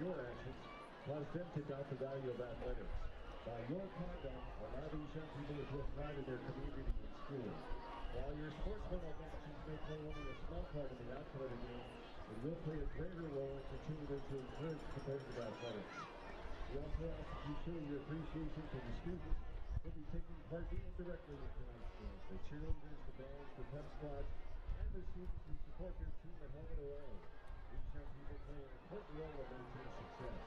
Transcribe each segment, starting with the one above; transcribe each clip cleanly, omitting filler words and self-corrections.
your actions cause them to doubt the value of athletics. By your conduct, allow these young people to feel pride in their community and school. While your sportsmanlike actions may play only a small part in the outcome of the game, it will play a greater role in continuing to encourage competitive athletics. We also ask that you show your appreciation for the students who will be taking part indirectly in tonight's game. The cheerleaders, the bands, the pep squads, and the students who support their team at home and away. These young people play an important role in their team's success.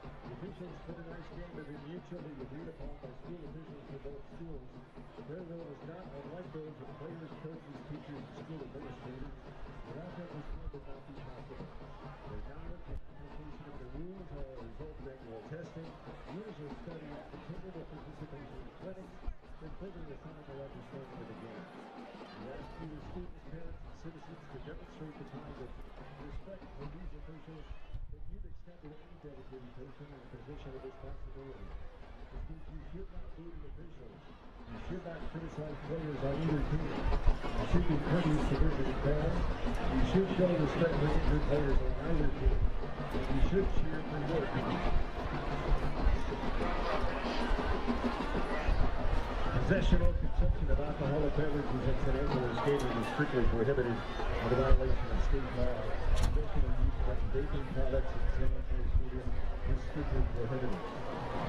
The officials for tonight's game have been mutually agreed upon by school officials for both schools. Their role is not unlike those of players, coaches, teachers, and school administrators. Without them, this game would not be possible. Their knowledge and application of the rules are a result of annual testing, years of study, and continual participation in clinics that further refine their understanding of the game. We ask you as students, parents, and citizens to demonstrate the kind of respect for these officials that you've extended any dedicated person in a position of responsibility. This means you should not boo the officials. You should not criticize players on either team. You should be courteous to visiting fans. You should show respect for injured players on either team. And you should cheer for your team. Possession or consumption of alcoholic beverages at St. Angelo Stadium is strictly prohibited under violation of state law. Possession or use of vaping products at St. Angelo Stadium is strictly prohibited.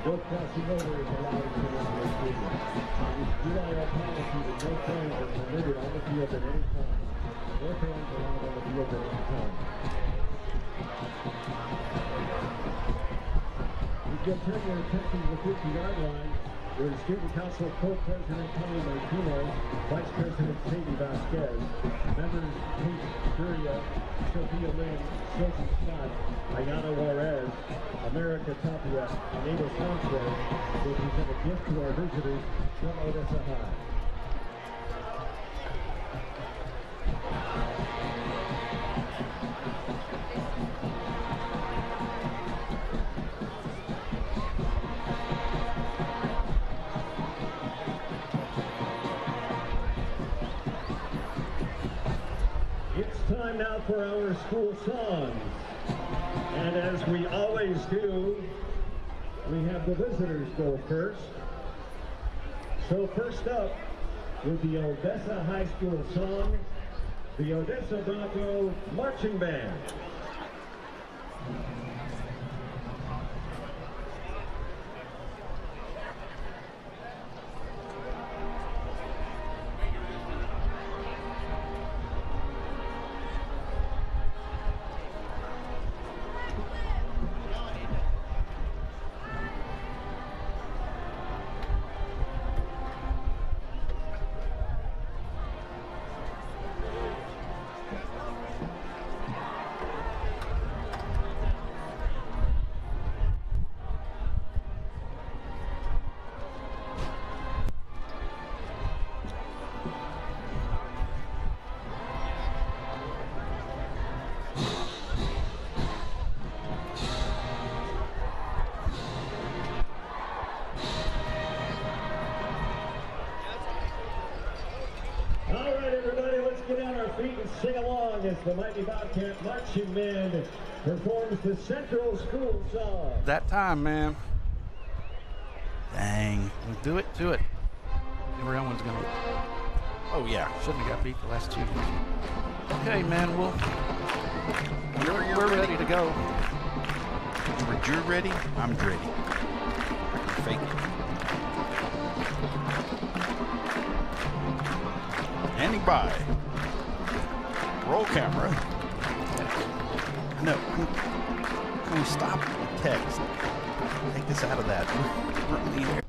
No crossing over is allowed in St. Angelo Stadium. It is UIL policy that no fans are permitted on the field at any time. No fans are allowed on the field at any time. We can turn your attention to the 50-yard line, where the Student Council Co-President Tony Martino, Vice President Katie Vasquez, members Kate Curia, Sophia Lynn, Sophie Scott, Ayana Juarez, America Tapia, and Ada Sanchez will present a gift to our visitors from Odessa High. Time now for our school songs. And as we always do, we have the visitors go first. So first up, with the Odessa High School song, the Odessa Bronchos Marching Band. Sing along as the mighty Bobcat Marching Band performs the Central School song. That time, man. Dang. Do it, do it. Everyone's going to... Oh, yeah. Shouldn't have got beat the last two. Okay, man. We're ready to go. You're ready? I'm ready. Fake it. Handing by. Roll camera. No. Can we stop the text? Take this out of that. We're in the air.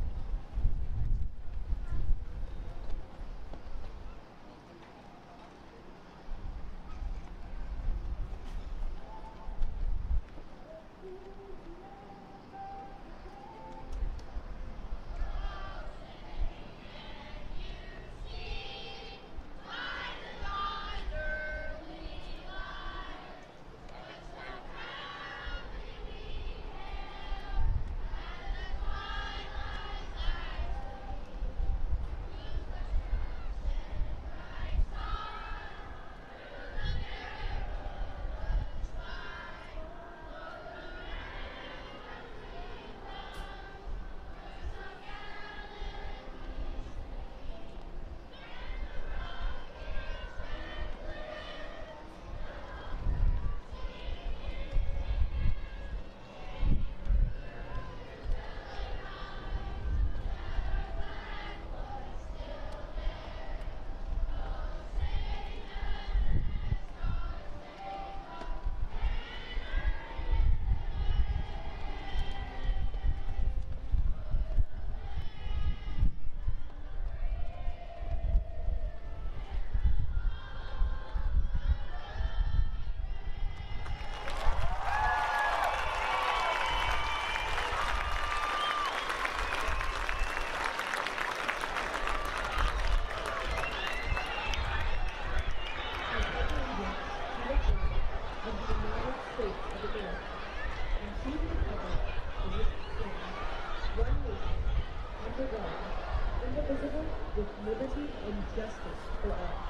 justice for all.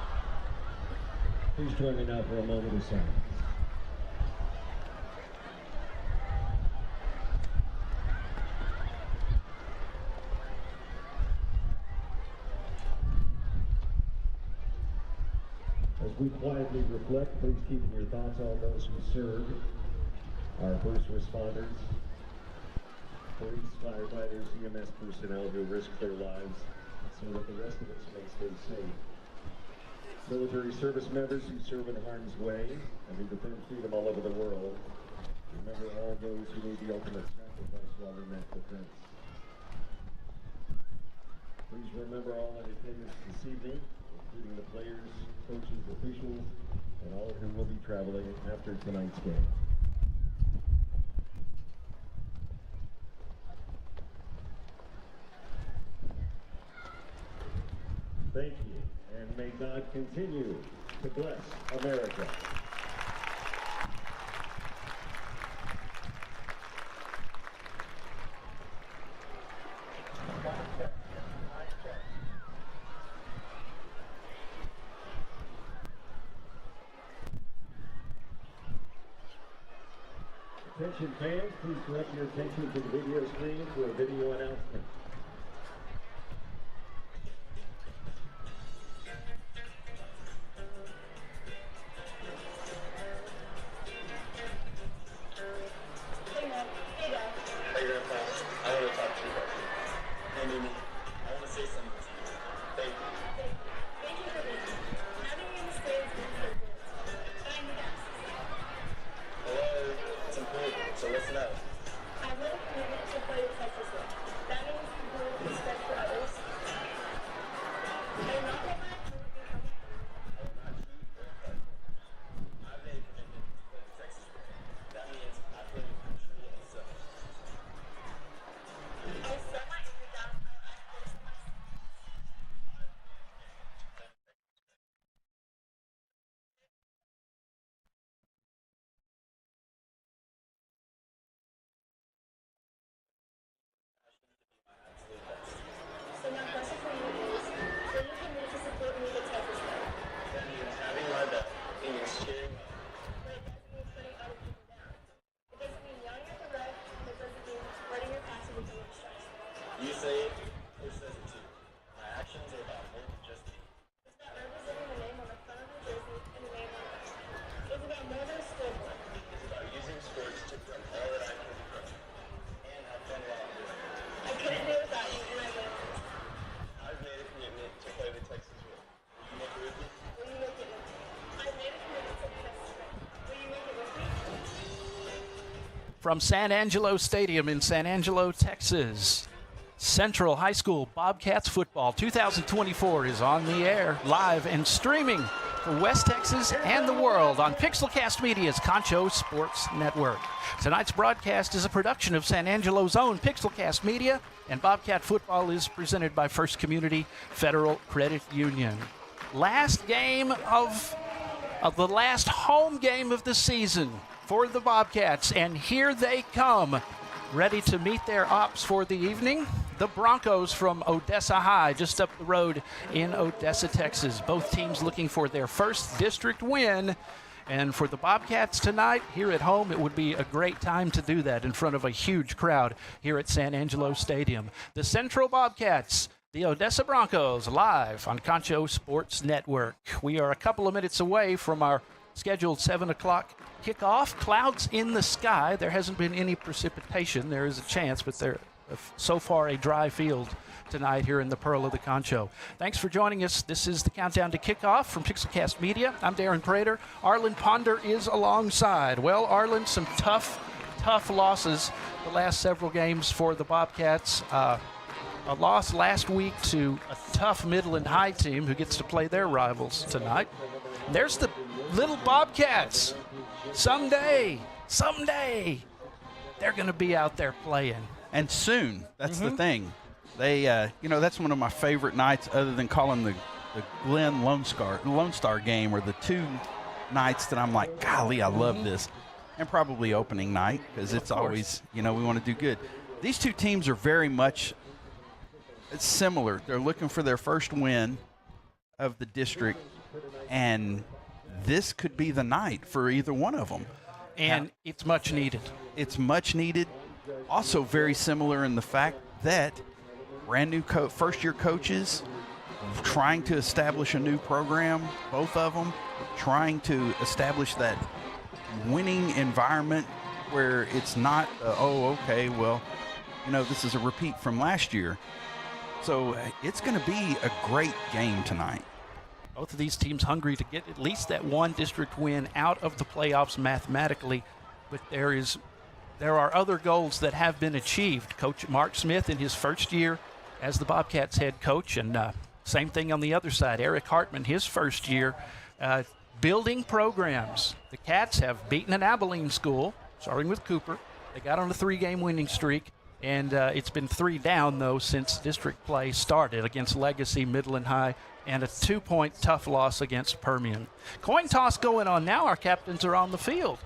Please join me now for a moment of silence. As we quietly reflect, please keep in your thoughts all those who serve, our first responders, police, firefighters, EMS personnel who risk their lives so that the rest of us may stay safe. Military service members who serve in harm's way and who defend freedom all over the world. Remember all those who made the ultimate sacrifice while in that defense. Please remember all in attendance this evening, including the players, coaches, officials, and all who will be traveling after tonight's game. Thank you, and may God continue to bless America. Attention fans, please direct your attention to the video screen for a video announcement. From San Angelo Stadium in San Angelo, Texas, Central High School Bobcats football 2024 is on the air, live and streaming for West Texas and the world on Pixelcast Media's Concho Sports Network. Tonight's broadcast is a production of San Angelo's own Pixelcast Media, and Bobcat football is presented by First Community Federal Credit Union. Last game of the last home game of the season for the Bobcats, and here they come, ready to meet their ops for the evening. The Broncos from Odessa High, just up the road in Odessa, Texas. Both teams looking for their first district win. And for the Bobcats tonight, here at home, it would be a great time to do that in front of a huge crowd here at San Angelo Stadium. The Central Bobcats, the Odessa Broncos, live on Concho Sports Network. We are a couple of minutes away from our scheduled 7 o'clock kickoff. Clouds in the sky. There hasn't been any precipitation. There is a chance, but there so far a dry field tonight here in the Pearl of the Concho. Thanks for joining us. This is the countdown to kickoff from Pixelcast Media. I'm Darren Prater. Arlen Ponder is alongside. Well, Arlen, some tough losses the last several games for the Bobcats. A loss last week to a tough Midland High team who gets to play their rivals tonight. There's the little Bobcats. Someday, they're going to be out there playing. And soon. That's the thing. They, that's one of my favorite nights, other than calling the Glen Lone Star game, or the two nights that I'm like, golly, I love this. And probably opening night, because it's always, we want to do good. These two teams are very much similar. They're looking for their first win. of the district, and this could be the night for either one of them. And it's much needed. It's much needed. Also very similar in the fact that brand new first-year coaches trying to establish a new program, both of them trying to establish that winning environment where it's not, this is a repeat from last year. So it's going to be a great game tonight. Both of these teams hungry to get at least that one district win out of the playoffs mathematically, but there are other goals that have been achieved. Coach Mark Smith in his first year as the Bobcats head coach, and same thing on the other side. Eric Hartman, his first year, building programs. The Cats have beaten an Abilene school, starting with Cooper. They got on a 3-game winning streak, and it's been 3 down, though, since district play started against Legacy, Midland High, and a 2-point tough loss against Permian. Coin toss going on now. Our captains are on the field.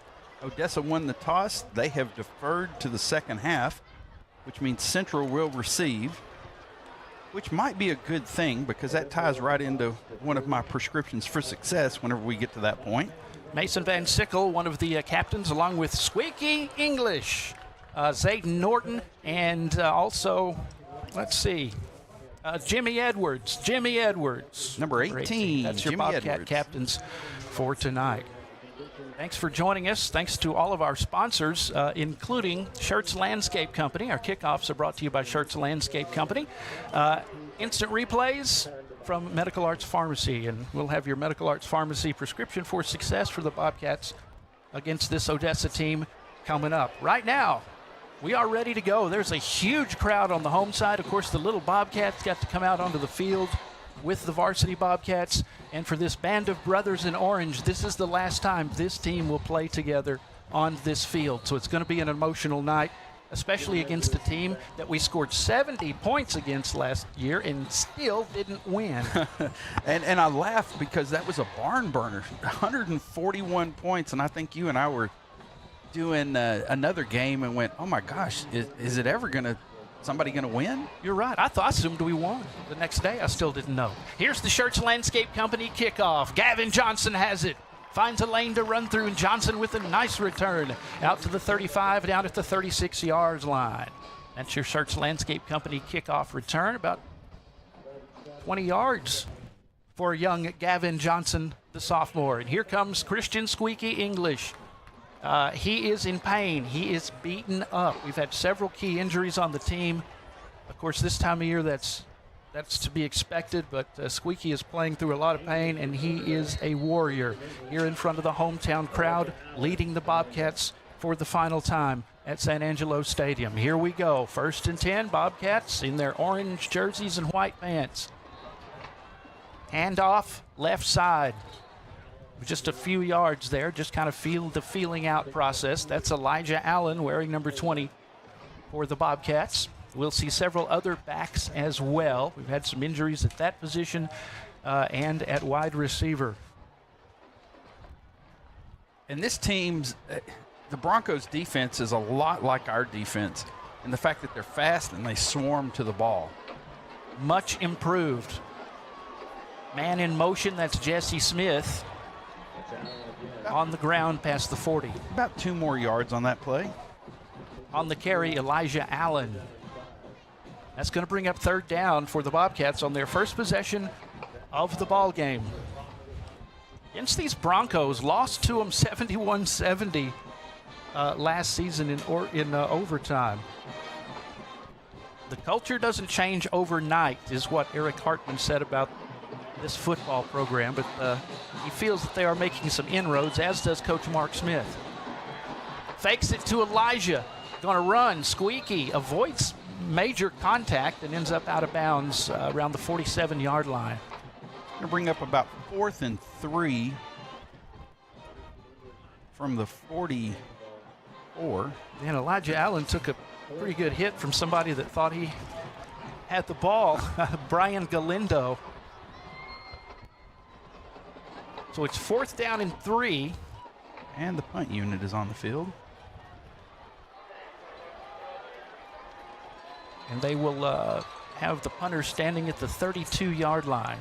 Odessa won the toss. They have deferred to the second half, which means Central will receive, which might be a good thing because that ties right into one of my prescriptions for success whenever we get to that point. Mason Van Sickle, one of the captains, along with Squeaky English, Zayden Norton, and also, let's see, Jimmy Edwards. Number 18. That's your Jimmy Bobcat Edwards. captains for tonight. Thanks for joining us. Thanks to all of our sponsors, including Shirts Landscape Company. Our kickoffs are brought to you by Shirts Landscape Company. Instant replays from Medical Arts Pharmacy, and we'll have your Medical Arts Pharmacy prescription for success for the Bobcats against this Odessa team coming up. Right now, we are ready to go. There's a huge crowd on the home side. Of course, the little Bobcats got to come out onto the field with the varsity Bobcats. And for this band of brothers in orange, this is the last time this team will play together on this field. So it's going to be an emotional night, especially against a team that we scored 70 points against last year and still didn't win. and I laughed because that was a barn burner, 141 points. And I think you and I were doing another game and went, oh my gosh, is it ever somebody gonna win? You're right. I assumed we won. The next day, I still didn't know. Here's the Shirts Landscape Company kickoff. Gavin Johnson has it. Finds a lane to run through, and Johnson with a nice return out to the 35, down at the 36-yard line. That's your Shirts Landscape Company kickoff return, about 20 yards for young Gavin Johnson, the sophomore. And here comes Christian Squeaky English. He is in pain. He is beaten up. We've had several key injuries on the team. Of course, this time of year, that's to be expected, but Squeaky is playing through a lot of pain, and he is a warrior here in front of the hometown crowd, leading the Bobcats for the final time at San Angelo Stadium. Here we go. 1st and 10, Bobcats in their orange jerseys and white pants. Handoff, left side. Just a few yards there, just kind of feel the feeling out process. That's Elijah Allen wearing number 20 for the Bobcats. We'll see several other backs as well. We've had some injuries at that position and at wide receiver. And this team's, the Broncos defense is a lot like our defense in the fact that they're fast and they swarm to the ball. Much improved. Man in motion, that's Jesse Smith. On the ground past the 40. About 2 more yards on that play. On the carry, Elijah Allen. That's going to bring up 3rd down for the Bobcats on their first possession of the ball game. Against these Broncos, lost to them 71-70 last season in overtime. The culture doesn't change overnight, is what Eric Hartman said about this football program, but he feels that they are making some inroads, as does Coach Mark Smith. Fakes it to Elijah. Going to run. Squeaky avoids major contact and ends up out of bounds around the 47-yard line. Going to bring up about 4th and 3 from the 44. And Elijah Allen took a pretty good hit from somebody that thought he had the ball, Brian Galindo. So it's 4th down and 3. And the punt unit is on the field. And they will have the punter standing at the 32-yard line.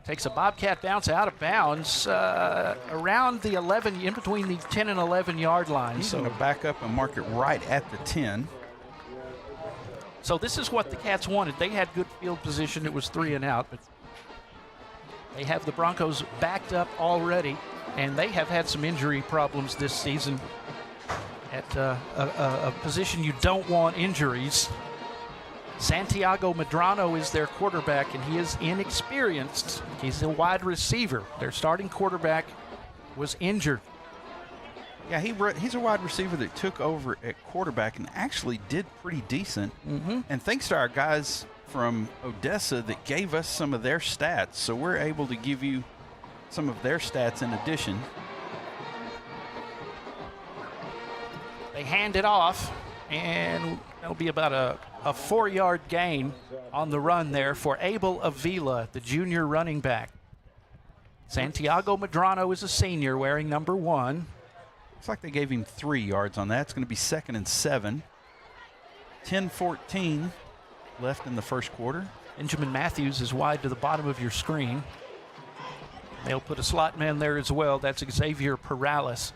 Takes a Bobcat bounce out of bounds around the 11, in between the 10 and 11 yard line. He's so going to back up and mark it right at the 10. So this is what the Cats wanted. They had good field position. It was 3 and out, but they have the Broncos backed up already, and they have had some injury problems this season at a position you don't want injuries. Santiago Medrano is their quarterback, and he is inexperienced. He's a wide receiver. Their starting quarterback was injured. Yeah, he's a wide receiver that took over at quarterback and actually did pretty decent. And thanks to our guys from Odessa that gave us some of their stats, so we're able to give you some of their stats in addition. They hand it off, and that'll be about a 4-yard gain on the run there for Abel Avila, the junior running back. Santiago Medrano is a senior wearing number 1. Looks like they gave him 3 yards on that. It's going to be 2nd and 7. 10-14 left in the first quarter. Benjamin Matthews is wide to the bottom of your screen. They'll put a slot man there as well. That's Xavier Perales.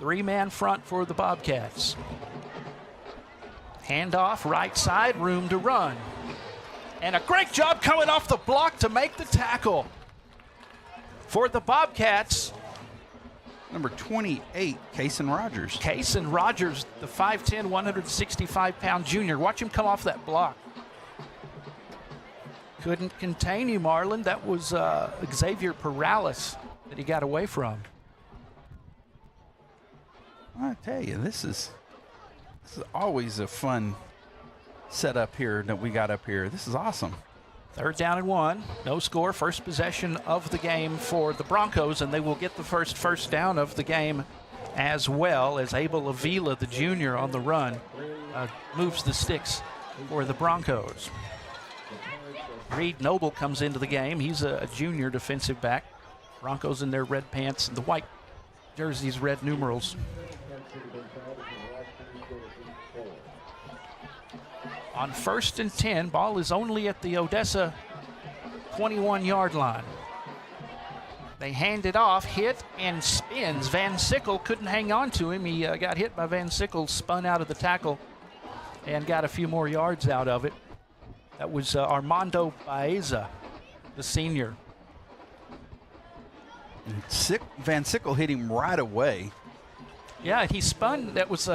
3-man front for the Bobcats. Handoff, right side, room to run. And a great job coming off the block to make the tackle. For the Bobcats, number 28, Kaysen Rogers. Kaysen Rogers, the 5'10", 165-pound junior. Watch him come off that block. Couldn't contain him, Marlon. That was Xavier Perales that he got away from. I tell you, this is always a fun setup here that we got up here. This is awesome. 3rd down and 1. No score. First possession of the game for the Broncos, and they will get the first down of the game as well, as Abel Avila, the junior, on the run, moves the sticks for the Broncos. Reed Noble comes into the game. He's a junior defensive back. Broncos in their red pants and the white jerseys, red numerals. On 1st and 10, ball is only at the Odessa 21-yard line. They hand it off, hit, and spins. Van Sickle couldn't hang on to him. He got hit by Van Sickle, spun out of the tackle, and got a few more yards out of it. That was Armando Baeza, the senior. Van Sickle hit him right away. Yeah, he spun. That was,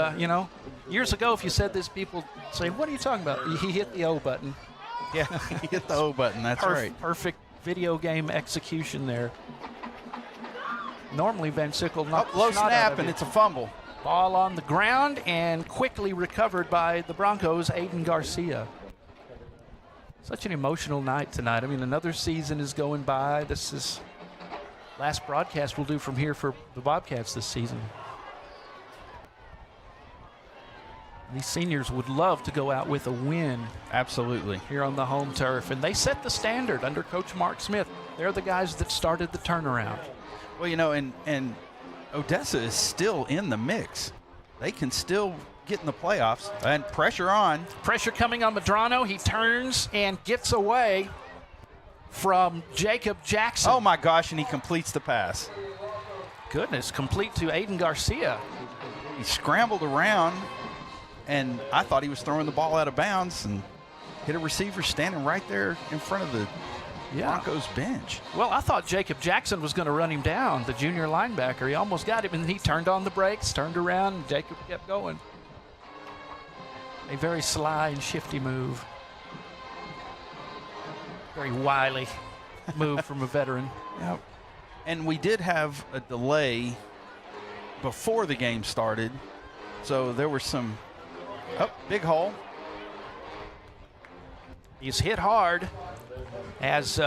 years ago, if you said this, people say, what are you talking about? He hit the O button. Yeah, he hit the O button. That's right. Perfect video game execution there. Normally, Van Sickle knocks low snap, and it's a fumble. Ball on the ground and quickly recovered by the Broncos, Aiden Garcia. Such an emotional night tonight. I mean, another season is going by. This is last broadcast we'll do from here for the Bobcats this season. These seniors would love to go out with a win. Absolutely. Here on the home turf. And they set the standard under Coach Mark Smith. They're the guys that started the turnaround. Well, and Odessa is still in the mix. They can still get in the playoffs. And pressure on. Pressure coming on Medrano. He turns and gets away from Jacob Jackson. Oh, my gosh, and he completes the pass. Goodness, complete to Aiden Garcia. He scrambled around. And I thought he was throwing the ball out of bounds and hit a receiver standing right there in front of the Broncos bench. Well, I thought Jacob Jackson was going to run him down, the junior linebacker. He almost got him, and he turned on the brakes, turned around, and Jacob kept going. A very sly and shifty move. Very wily move from a veteran. Yep. And we did have a delay before the game started, so there were some... Oh, big hole. He's hit hard as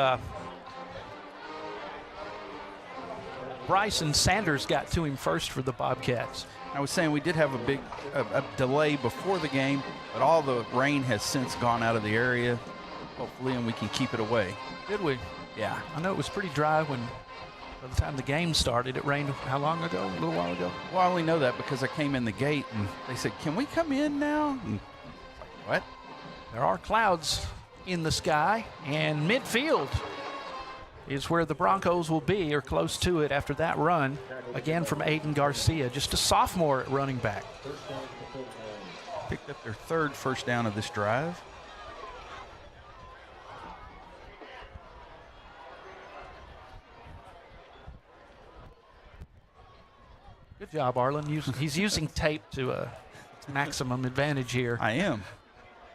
Bryson Sanders got to him first for the Bobcats. I was saying we did have a delay before the game, but all the rain has since gone out of the area, hopefully, and we can keep it away. Did we? Yeah. I know it was pretty dry by the time the game started. It rained how long ago? A little while ago? Well, I only know that because I came in the gate and they said, can we come in now? And what? There are clouds in the sky, and midfield is where the Broncos will be, or close to it, after that run, again from Aiden Garcia, just a sophomore at running back. Picked up their third first down of this drive. Good job, Arlen. He's using tape to maximum advantage here. I am.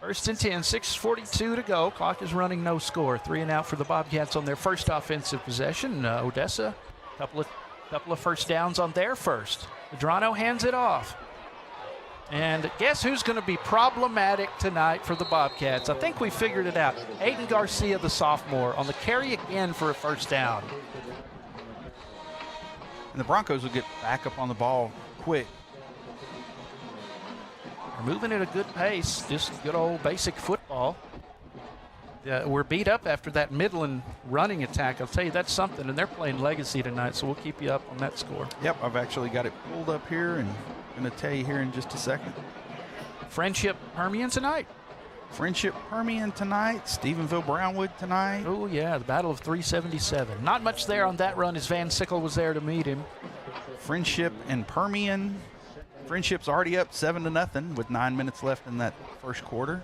First and 10, 6:42 to go. Clock is running, no score. 3 and out for the Bobcats on their first offensive possession. Odessa, couple of first downs on their first. Medrano hands it off. And guess who's going to be problematic tonight for the Bobcats? I think we figured it out. Aiden Garcia, the sophomore, on the carry again for a first down. And the Broncos will get back up on the ball quick. They're moving at a good pace, just good old basic football. We're beat up after that Midland running attack. I'll tell you, that's something, and they're playing Legacy tonight, so we'll keep you up on that score. Yep, I've actually got it pulled up here, and I'm going to tell you here in just a second. Friendship Permian tonight. Friendship Permian tonight. Stephenville Brownwood tonight. Oh, yeah, the Battle of 377. Not much there on that run as Van Sickle was there to meet him. Friendship and Permian. Friendship's already up 7-0 with 9 minutes left in that first quarter.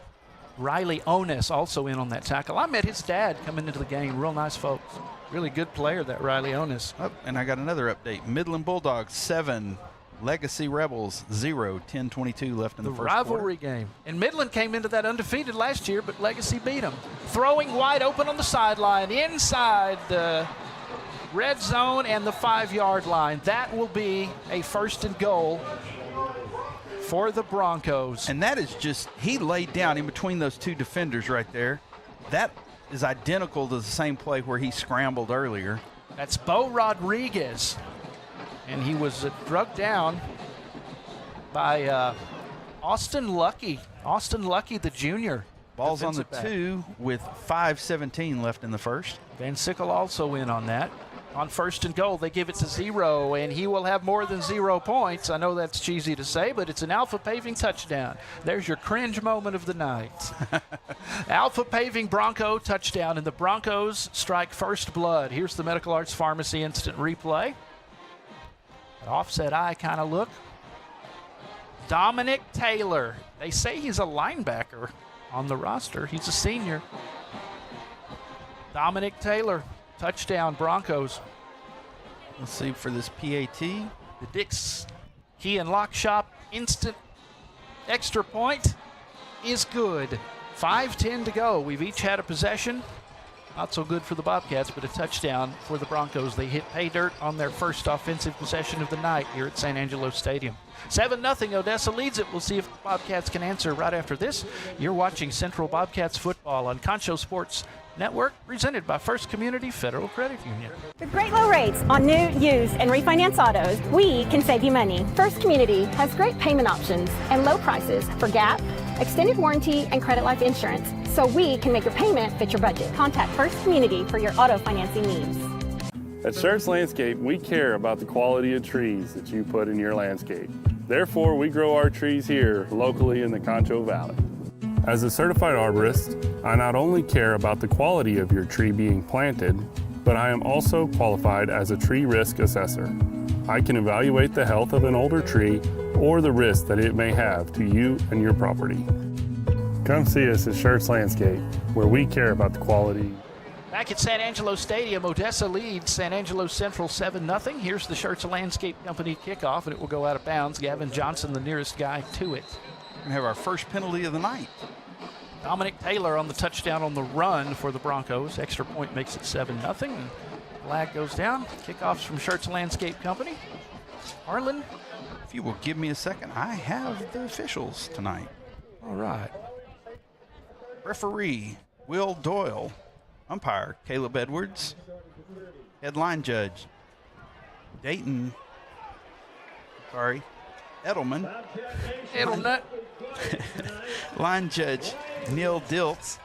Riley Onis also in on that tackle. I met his dad coming into the game. Real nice folks. Really good player, that Riley Onis. Oh, and I got another update. Midland Bulldogs 7, Legacy Rebels 0, 10:22 left in the first rivalry quarter. game. And Midland came into that undefeated last year, but Legacy beat them. Throwing wide open on the sideline inside the red zone and the 5-yard line. That will be a first and goal for the Broncos. And that is just, he laid down in between those two defenders right there. That is identical to the same play where he scrambled earlier. That's Bo Rodriguez. And he was drugged down by Austin Lucky. Austin Lucky, the junior. Ball's on the back. 2 with 5:17 left in the first. Van Sickle also in on that. On first and goal, they give it to 0, and he will have more than 0 points. I know that's cheesy to say, but it's an Alpha Paving touchdown. There's your cringe moment of the night. Alpha Paving Bronco touchdown, and the Broncos strike first blood. Here's the Medical Arts Pharmacy instant replay. An offset eye kind of look. Dominic Taylor. They say he's a linebacker on the roster. He's a senior. Dominic Taylor. Touchdown, Broncos. Let's see for this PAT. The Dick's Key and Lock Shop instant extra point is good. 5:10 to go. We've each had a possession. Not so good for the Bobcats, but a touchdown for the Broncos. They hit pay dirt on their first offensive possession of the night here at San Angelo Stadium. 7-0, Odessa leads it. We'll see if the Bobcats can answer right after this. You're watching Central Bobcats football on Concho Sports Network, presented by First Community Federal Credit Union. With great low rates on new, used, and refinance autos, we can save you money. First Community has great payment options and low prices for GAP, extended warranty, and credit life insurance, so we can make your payment fit your budget. Contact First Community for your auto financing needs. At Schertz Landscape, we care about the quality of trees that you put in your landscape. Therefore, we grow our trees here locally in the Concho Valley. As a certified arborist, I not only care about the quality of your tree being planted, but I am also qualified as a tree risk assessor. I can evaluate the health of an older tree or the risk that it may have to you and your property. Come see us at Schertz Landscape, where we care about the quality. Back at San Angelo Stadium, Odessa leads San Angelo Central 7-0. Here's the Schertz Landscape Company kickoff, and it will go out of bounds. Gavin Johnson, the nearest guy to it. We're going to have our first penalty of the night. Dominic Taylor on the touchdown on the run for the Broncos. Extra point makes it 7-0. Flag goes down. Kickoffs from Schertz Landscape Company. Arlen. If you will give me a second, I have the officials tonight. All right. Referee, Will Doyle. Umpire, Caleb Edwards. Headline judge, Edelman. Edelnut. Line judge, Neil Diltz.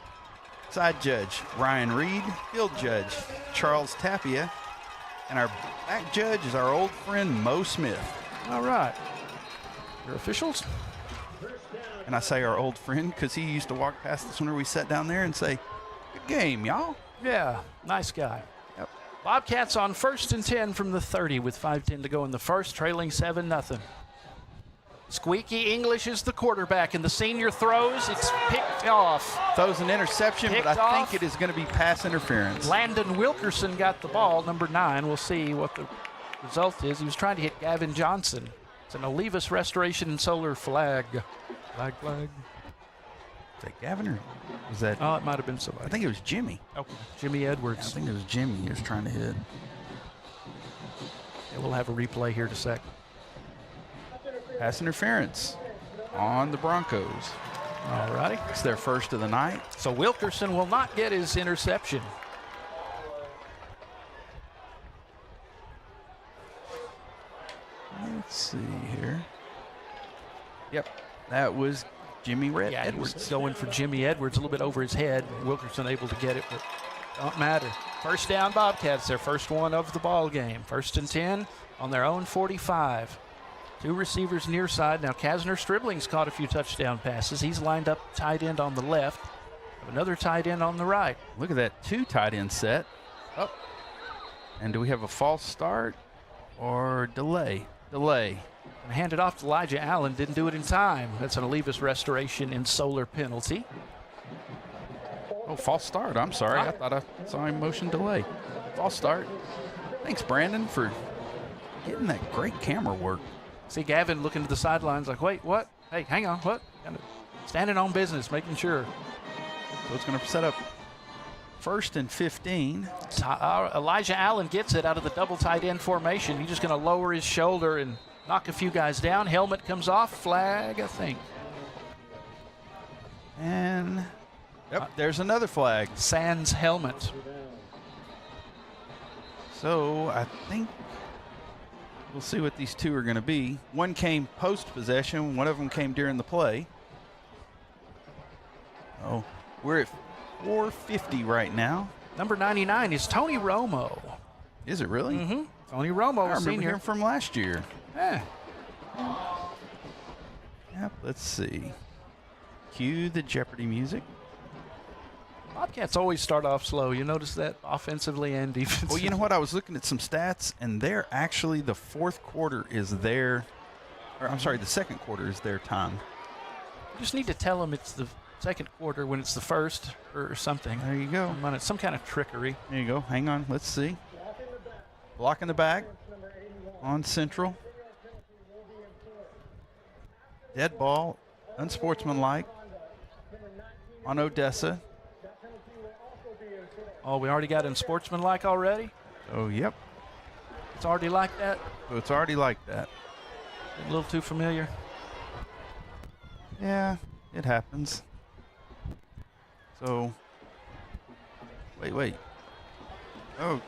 Side judge, Ryan Reed. Field judge, Charles Tapia. And our back judge is our old friend, Mo Smith. All right. Your officials? And I say our old friend because he used to walk past us whenever we sat down there and say, Good game, y'all. Yeah, nice guy. Yep. Bobcats on 1st and 10 from the 30 with 5:10 to go in the first, trailing 7-0. Squeaky English is the quarterback, and the senior throws. It's picked off. Throws an interception, Picked but I off. think it is going to be pass interference. Landon Wilkerson got the ball, number 9. We'll see what the result is. He was trying to hit Gavin Johnson. It's an Olivas Restoration and Solar flag. Flag. Is that Gavin or was that? Oh, it might have been somebody. I think it was Jimmy. Okay. Jimmy Edwards. I think it was Jimmy he was trying to hit. Yeah, we'll have a replay here in a sec. Pass interference on the Broncos. All righty. It's their first of the night. So Wilkerson will not get his interception. Let's see here. Yep, that was Jimmy Yeah, he was Edwards. going for Jimmy Edwards a little bit over his head. Wilkerson able to get it, but don't matter. First down Bobcats, their first one of the ball game. 1st and 10 on their own 45. 2 receivers near side. Now Kasner Stribling's caught a few touchdown passes. He's lined up tight end on the left. Another tight end on the right. Look at that 2 tight end set. Oh. And do we have a false start or delay? Delay. And hand it off to Elijah Allen. Didn't do it in time. That's an Olivas Restoration and Solar penalty. Oh, false start. I'm sorry. I thought I saw him motion delay. False start. Thanks, Brandon, for getting that great camera work. See Gavin looking to the sidelines like, wait, what? Hey, hang on, what? Kind of standing on business, making sure. So it's going to set up 1st and 15. Elijah Allen gets it out of the double tight end formation. He's just going to lower his shoulder and knock a few guys down. Helmet comes off. Flag, I think. And there's another flag. Sans helmet. So I think we'll see what these 2 are going to be. One came post-possession. One of them came during the play. Oh, we're at 4:50 right now. Number 99 is Tony Romo. Is it really? Mm-hmm. Tony Romo, I remember senior. him from last year. Eh. Yep, let's see. Cue the Jeopardy music. Bobcats always start off slow. You notice that offensively and defensively. Well, you know what? I was looking at some stats, and they're actually the 4th quarter is their, or I'm sorry, the 2nd quarter is their time. You just need to tell them it's the 2nd quarter when it's the 1st or something. There you go. It's some kind of trickery. There you go. Hang on. Let's see. Block in the back on Central. Dead ball, unsportsmanlike on Odessa. Oh, we already got unsportsmanlike already? Oh, yep. It's already like that? So it's already like that. A little too familiar? Yeah, it happens. So, wait. Oh,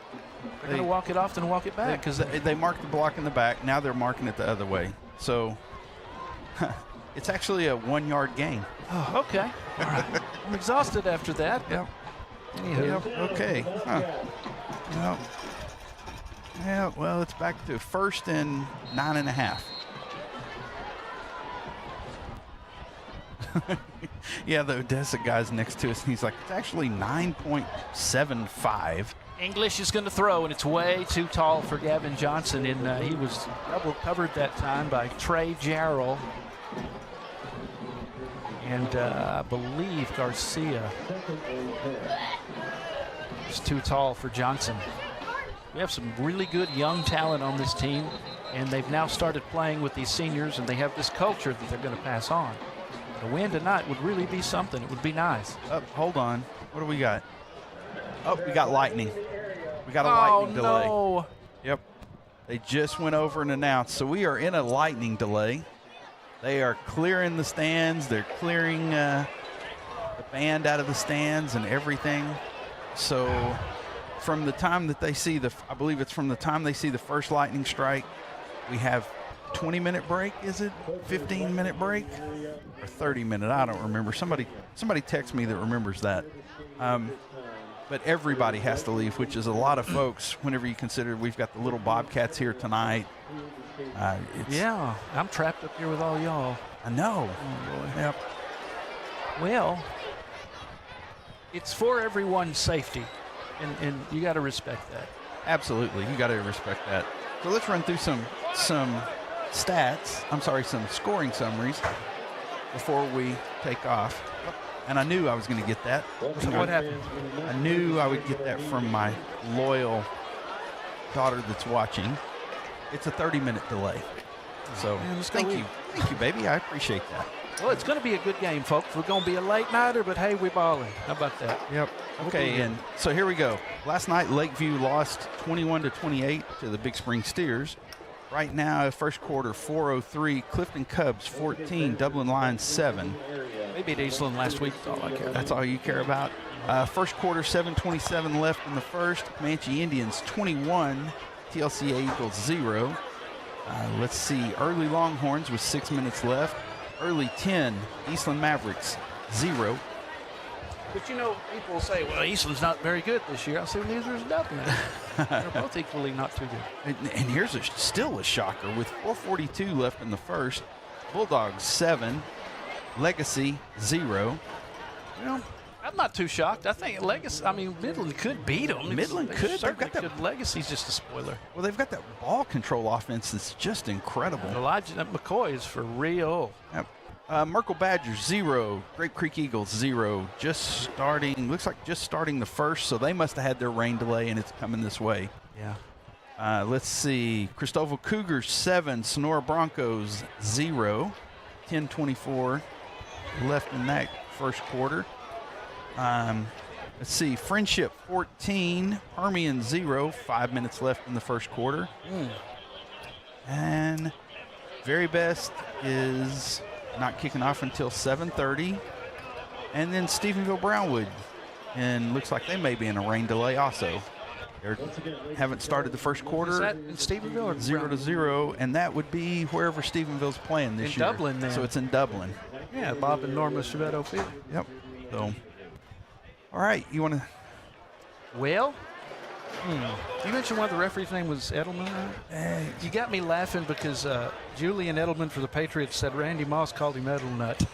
They're going to walk it off and walk it back. because they marked the block in the back. Now they're marking it the other way. So it's actually a 1-yard gain. Oh, okay. All right. I'm exhausted after that. Yep. Anywho. Yep. Okay. Huh. Well, yeah. Well, it's back to 1st and 9.5. Yeah, the Odessa guy's next to us, and he's like, it's actually 9.75. English is going to throw, and it's way too tall for Gavin Johnson. And he was double covered that time by Trey Jarrell. And I believe Garcia. It's too tall for Johnson. We have some really good young talent on this team, and they've now started playing with these seniors, and they have this culture that they're going to pass on. A win tonight would really be something. It would be nice. Hold on. What do we got? Oh, we got lightning. We got a lightning delay. No. Yep. They just went over and announced. So we are in a lightning delay. They are clearing the stands. They're clearing the band out of the stands and everything. So from the time that they see I believe it's from the time they see the first lightning strike, we have 20-minute break, is it? 15-minute break? Or 30-minute, I don't remember. Somebody text me that remembers that. But everybody has to leave, which is a lot of folks whenever you consider we've got the little Bobcats here tonight. Yeah, I'm trapped up here with all y'all. I know. Oh, boy. Yep. Well, it's for everyone's safety, and you got to respect that. Absolutely, you got to respect that. So let's run through some stats. I'm sorry, some scoring summaries before we take off. And I knew I was going to get that. So what happened? I knew I would get that from my loyal daughter that's watching. It's a 30-minute delay. So thank you, baby. I appreciate that. Well, it's going to be a good game, folks. We're going to be a late nighter, but hey, we're balling. How about that? Yep. Okay, and so here we go. Last night, Lakeview lost 21-28 to the Big Spring Steers. Right now, first quarter, 4:03. Clifton Cubs 14, Dublin Lions 7. They beat Eastland last week. That's all I care. That's all you care about. First quarter, 7:27 left in the first. Comanche Indians 21, TLCA Eagles 0. Let's see, early Longhorns with 6 minutes left. Early 10, Eastland Mavericks 0. But you know, people say, well, Eastland's not very good this year. I say, neither is Dublin. They're both equally not too good. And here's still a shocker with 4:42 left in the first. Bulldogs 7, Legacy 0. Well, I'm not too shocked. I think Midland could beat them. Midland could. Certainly could. Legacy's just a spoiler. Well, they've got that ball control offense that's just incredible. Elijah McCoy is for real. Yep. Merkle Badgers 0, Grape Creek Eagles 0. Looks like just starting the first, so they must have had their rain delay, and it's coming this way. Yeah. Let's see, Cristobal Cougars 7, Sonora Broncos 0. 10:24 left in that first quarter. Let's see, Friendship 14, Permian 0. 5 minutes left in the first quarter. And Very Best is not kicking off until 7:30. And then Stephenville Brownwood. And looks like they may be in a rain delay also. They haven't started the first quarter. Is that in Stephenville or 0-0, and that would be wherever Stephenville's playing this year. In Dublin, then. So it's in Dublin. Yeah, Bob and Norma Chevetto Field. Yep. So, all right, you want to? Well, you mentioned one of the referees' name was Edelman. Right? You got me laughing because Julian Edelman for the Patriots said Randy Moss called him Edelnut.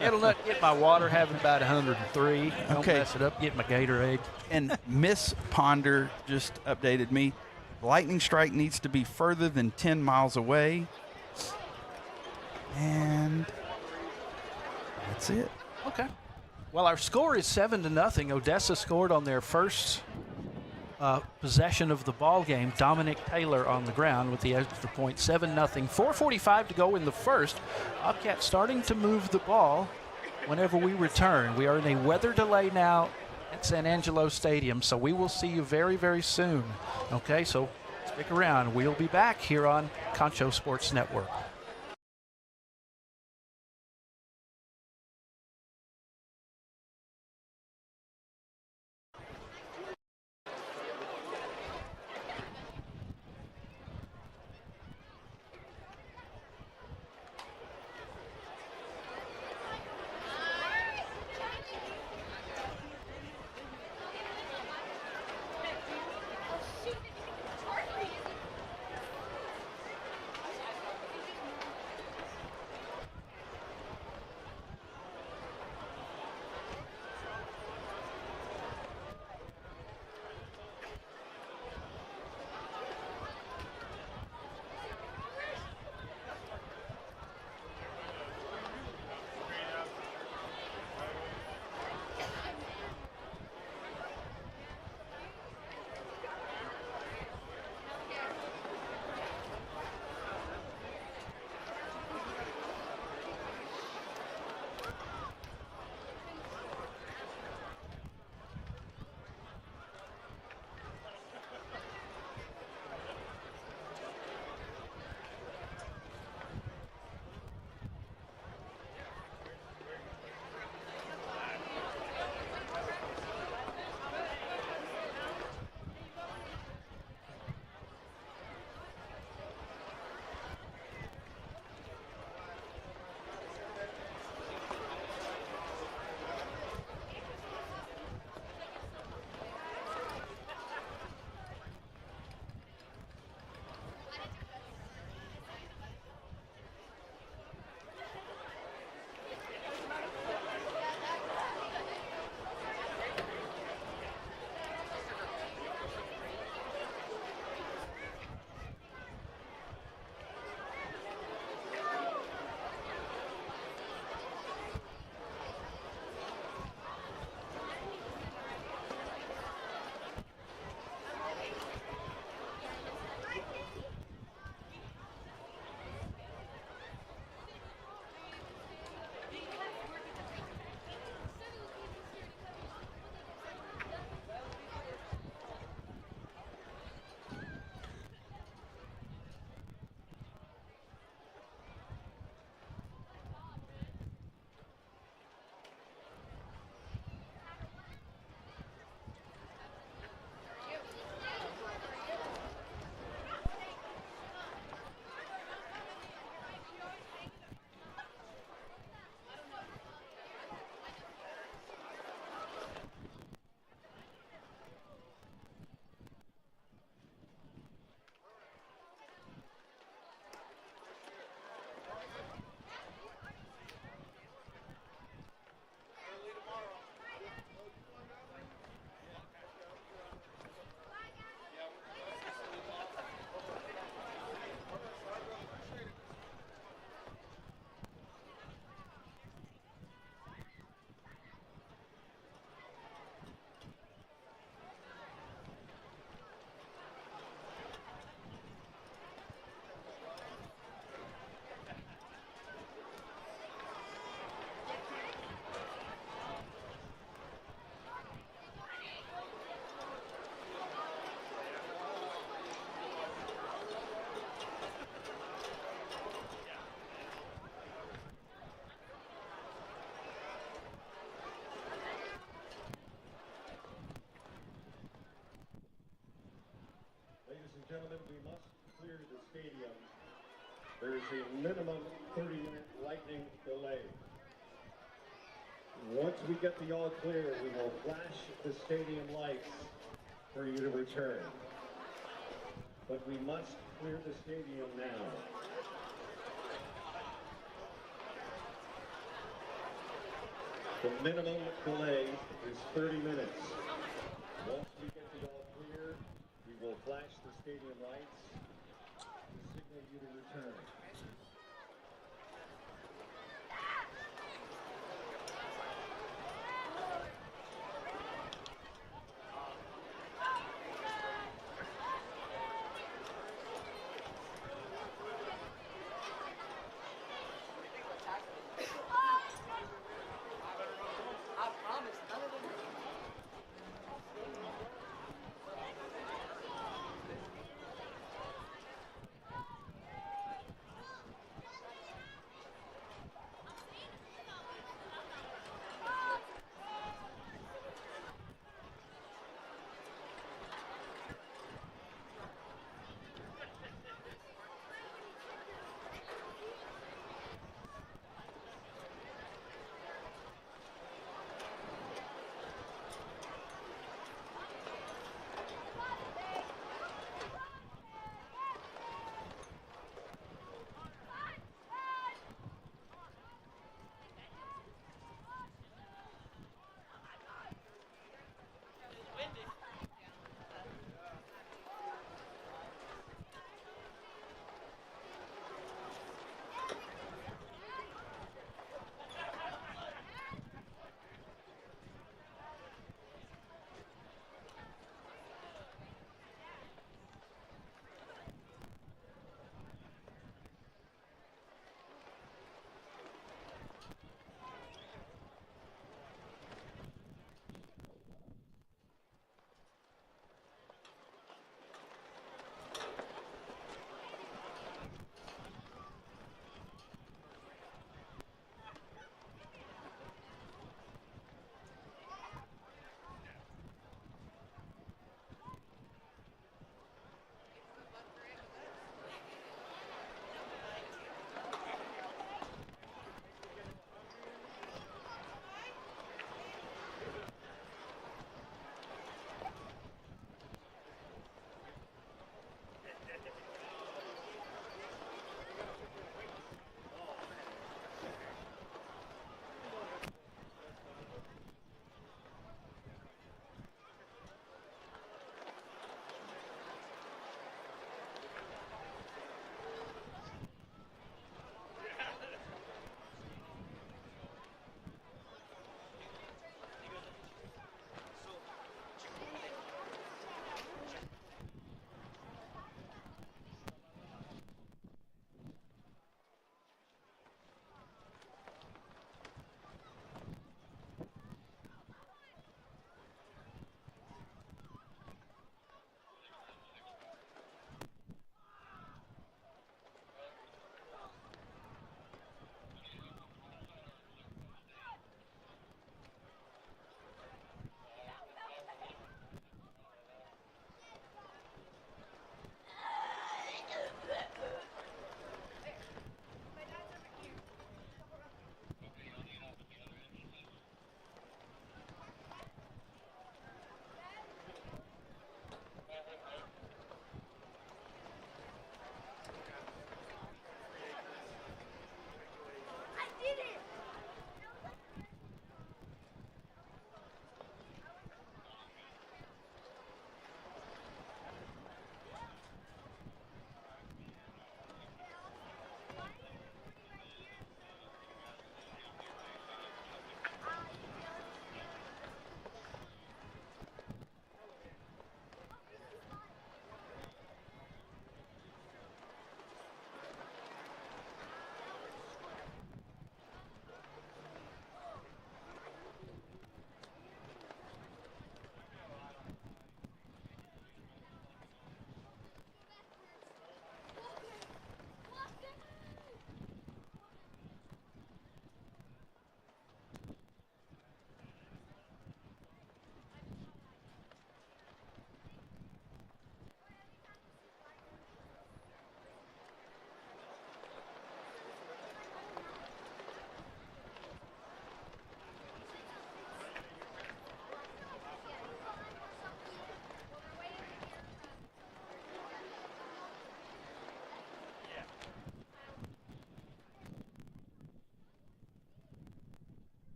Edelnut, get my water, having about 103. Don't mess it up, get my Gatorade. And Miss Ponder just updated me. Lightning strike needs to be further than 10 miles away. And that's it. Okay. Well, our score is 7-0. Odessa scored on their first possession of the ball game. Dominic Taylor on the ground with the extra point. 7-0. 4:45 to go in the first. Bobcats starting to move the ball whenever we return. We are in a weather delay now at San Angelo Stadium, so we will see you very, very soon. Okay, so stick around. We'll be back here on Concho Sports Network. gentlemen, we must clear the stadium. There is a minimum 30-minute lightning delay. Once we get the all clear, we will flash the stadium lights for you to return. But we must clear the stadium now. The minimum delay is 30 minutes. Once we get the all clear, we will flash the stadium lights to signal you to return.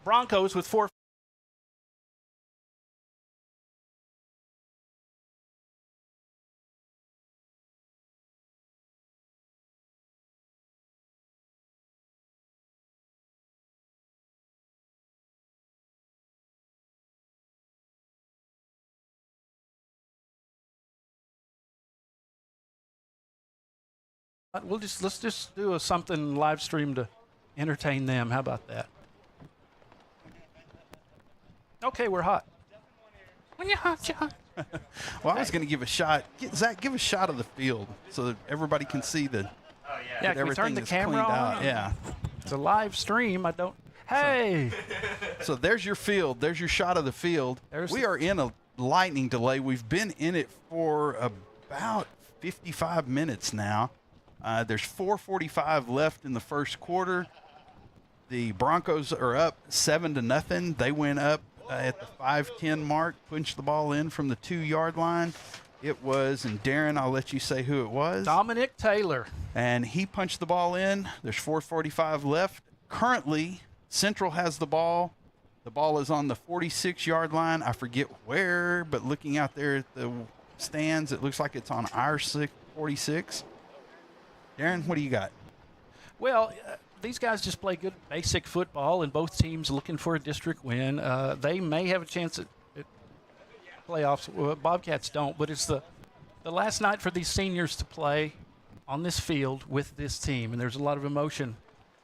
Broncos with 4. Let's just do something live stream to entertain them. How about that? Okay, we're hot. When you're hot, you're hot. Well, I was going to give a shot. Zach, give a shot of the field so that everybody can see Yeah, that can we turn everything the is camera cleaned on? out. Yeah. It's a live stream. I don't. Hey. So there's your field. There's your shot of the field. We are in a lightning delay. We've been in it for about 55 minutes now. There's 4:45 left in the first quarter. The Broncos are up 7-0. They went up at the 5:10 mark, punched the ball in from the 2-yard line. It was, and Darren, I'll let you say who it was. Dominic Taylor. And he punched the ball in. There's 4:45 left. Currently, Central has the ball. The ball is on the 46-yard line. I forget where, but looking out there at the stands, it looks like it's on our 46. Darren, what do you got? Well, these guys just play good basic football, and both teams looking for a district win. They may have a chance at playoffs. Bobcats don't, but it's the last night for these seniors to play on this field with this team, and there's a lot of emotion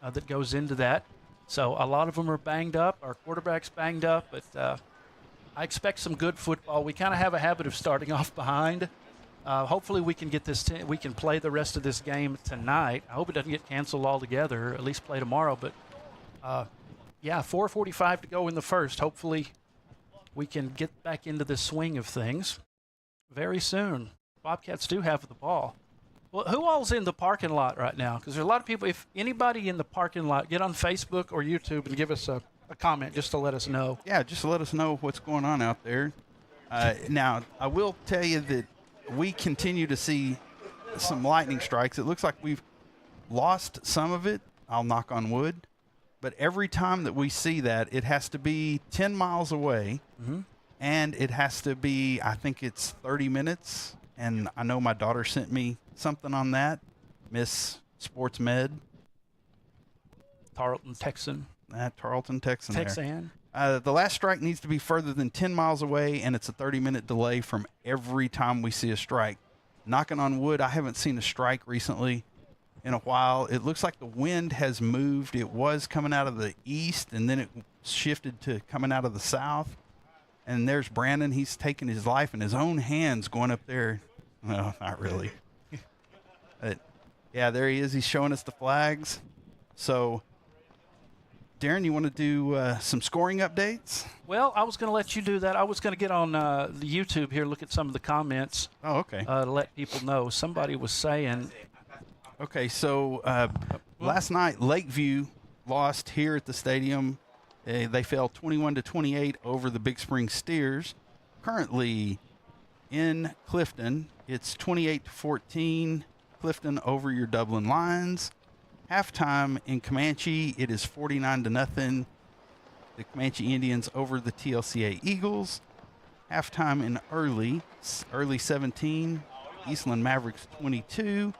that goes into that. So a lot of them are banged up. Our quarterback's banged up, but I expect some good football. We kind of have a habit of starting off behind. Hopefully we can get this. We can play the rest of this game tonight. I hope it doesn't get canceled altogether. At least play tomorrow. But yeah, 4:45 to go in the first. Hopefully we can get back into the swing of things very soon. Bobcats do have the ball. Well, who all's in the parking lot right now? Because there's a lot of people. If anybody in the parking lot, get on Facebook or YouTube and give us a comment just to let us know. Yeah, just to let us know what's going on out there. Now, I will tell you that we continue to see some lightning strikes. It looks like we've lost some of it. I'll knock on wood. But every time that we see that, it has to be 10 miles away, and it has to be, I think it's 30 minutes. And I know my daughter sent me something on that, Miss Sports Med. Tarleton Texan. Tarleton Texan. Texan. The last strike needs to be further than 10 miles away, and it's a 30-minute delay from every time we see a strike. Knocking on wood, I haven't seen a strike recently in a while. It looks like the wind has moved. It was coming out of the east, and then it shifted to coming out of the south. And there's Brandon. He's taking his life in his own hands going up there. No, not really. But, yeah, there he is. He's showing us the flags. So, Darren, you want to do some scoring updates? Well, I was going to let you do that. I was going to get on the YouTube here, look at some of the comments. Oh, okay. To let people know. Somebody was saying. Okay, so last night Lakeview lost here at the stadium. They fell 21-28 over the Big Spring Steers. Currently in Clifton, it's 28-14. Clifton over your Dublin Lions. Halftime in Comanche, it is 49-0. The Comanche Indians over the TLCA Eagles. Halftime in Early 17, Eastland Mavericks 22.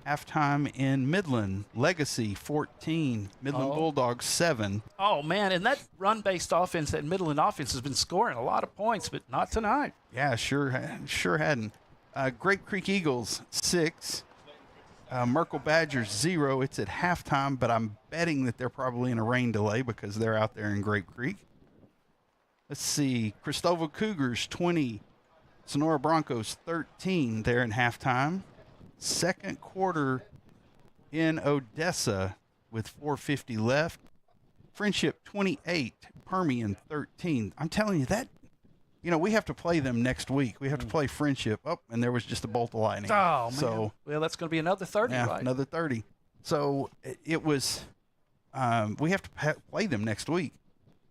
Halftime in Midland, Legacy 14, Midland Bulldogs 7. Oh, man, and that run-based offense, that Midland offense has been scoring a lot of points, but not tonight. Yeah, sure hadn't. Grape Creek Eagles 6. Merkel Badgers 0. It's at halftime, but I'm betting that they're probably in a rain delay because they're out there in Grape Creek. Let's see. Cristobal Cougars 20. Sonora Broncos 13 there in halftime. Second quarter in Odessa with 4:50 left. Friendship 28. Permian 13. I'm telling you that. You know, we have to play them next week. We have to play Friendship. Oh, and there was just a bolt of lightning. Oh, man. So, well, that's going to be another 30, yeah, right? Another 30. So it was, we have to play them next week.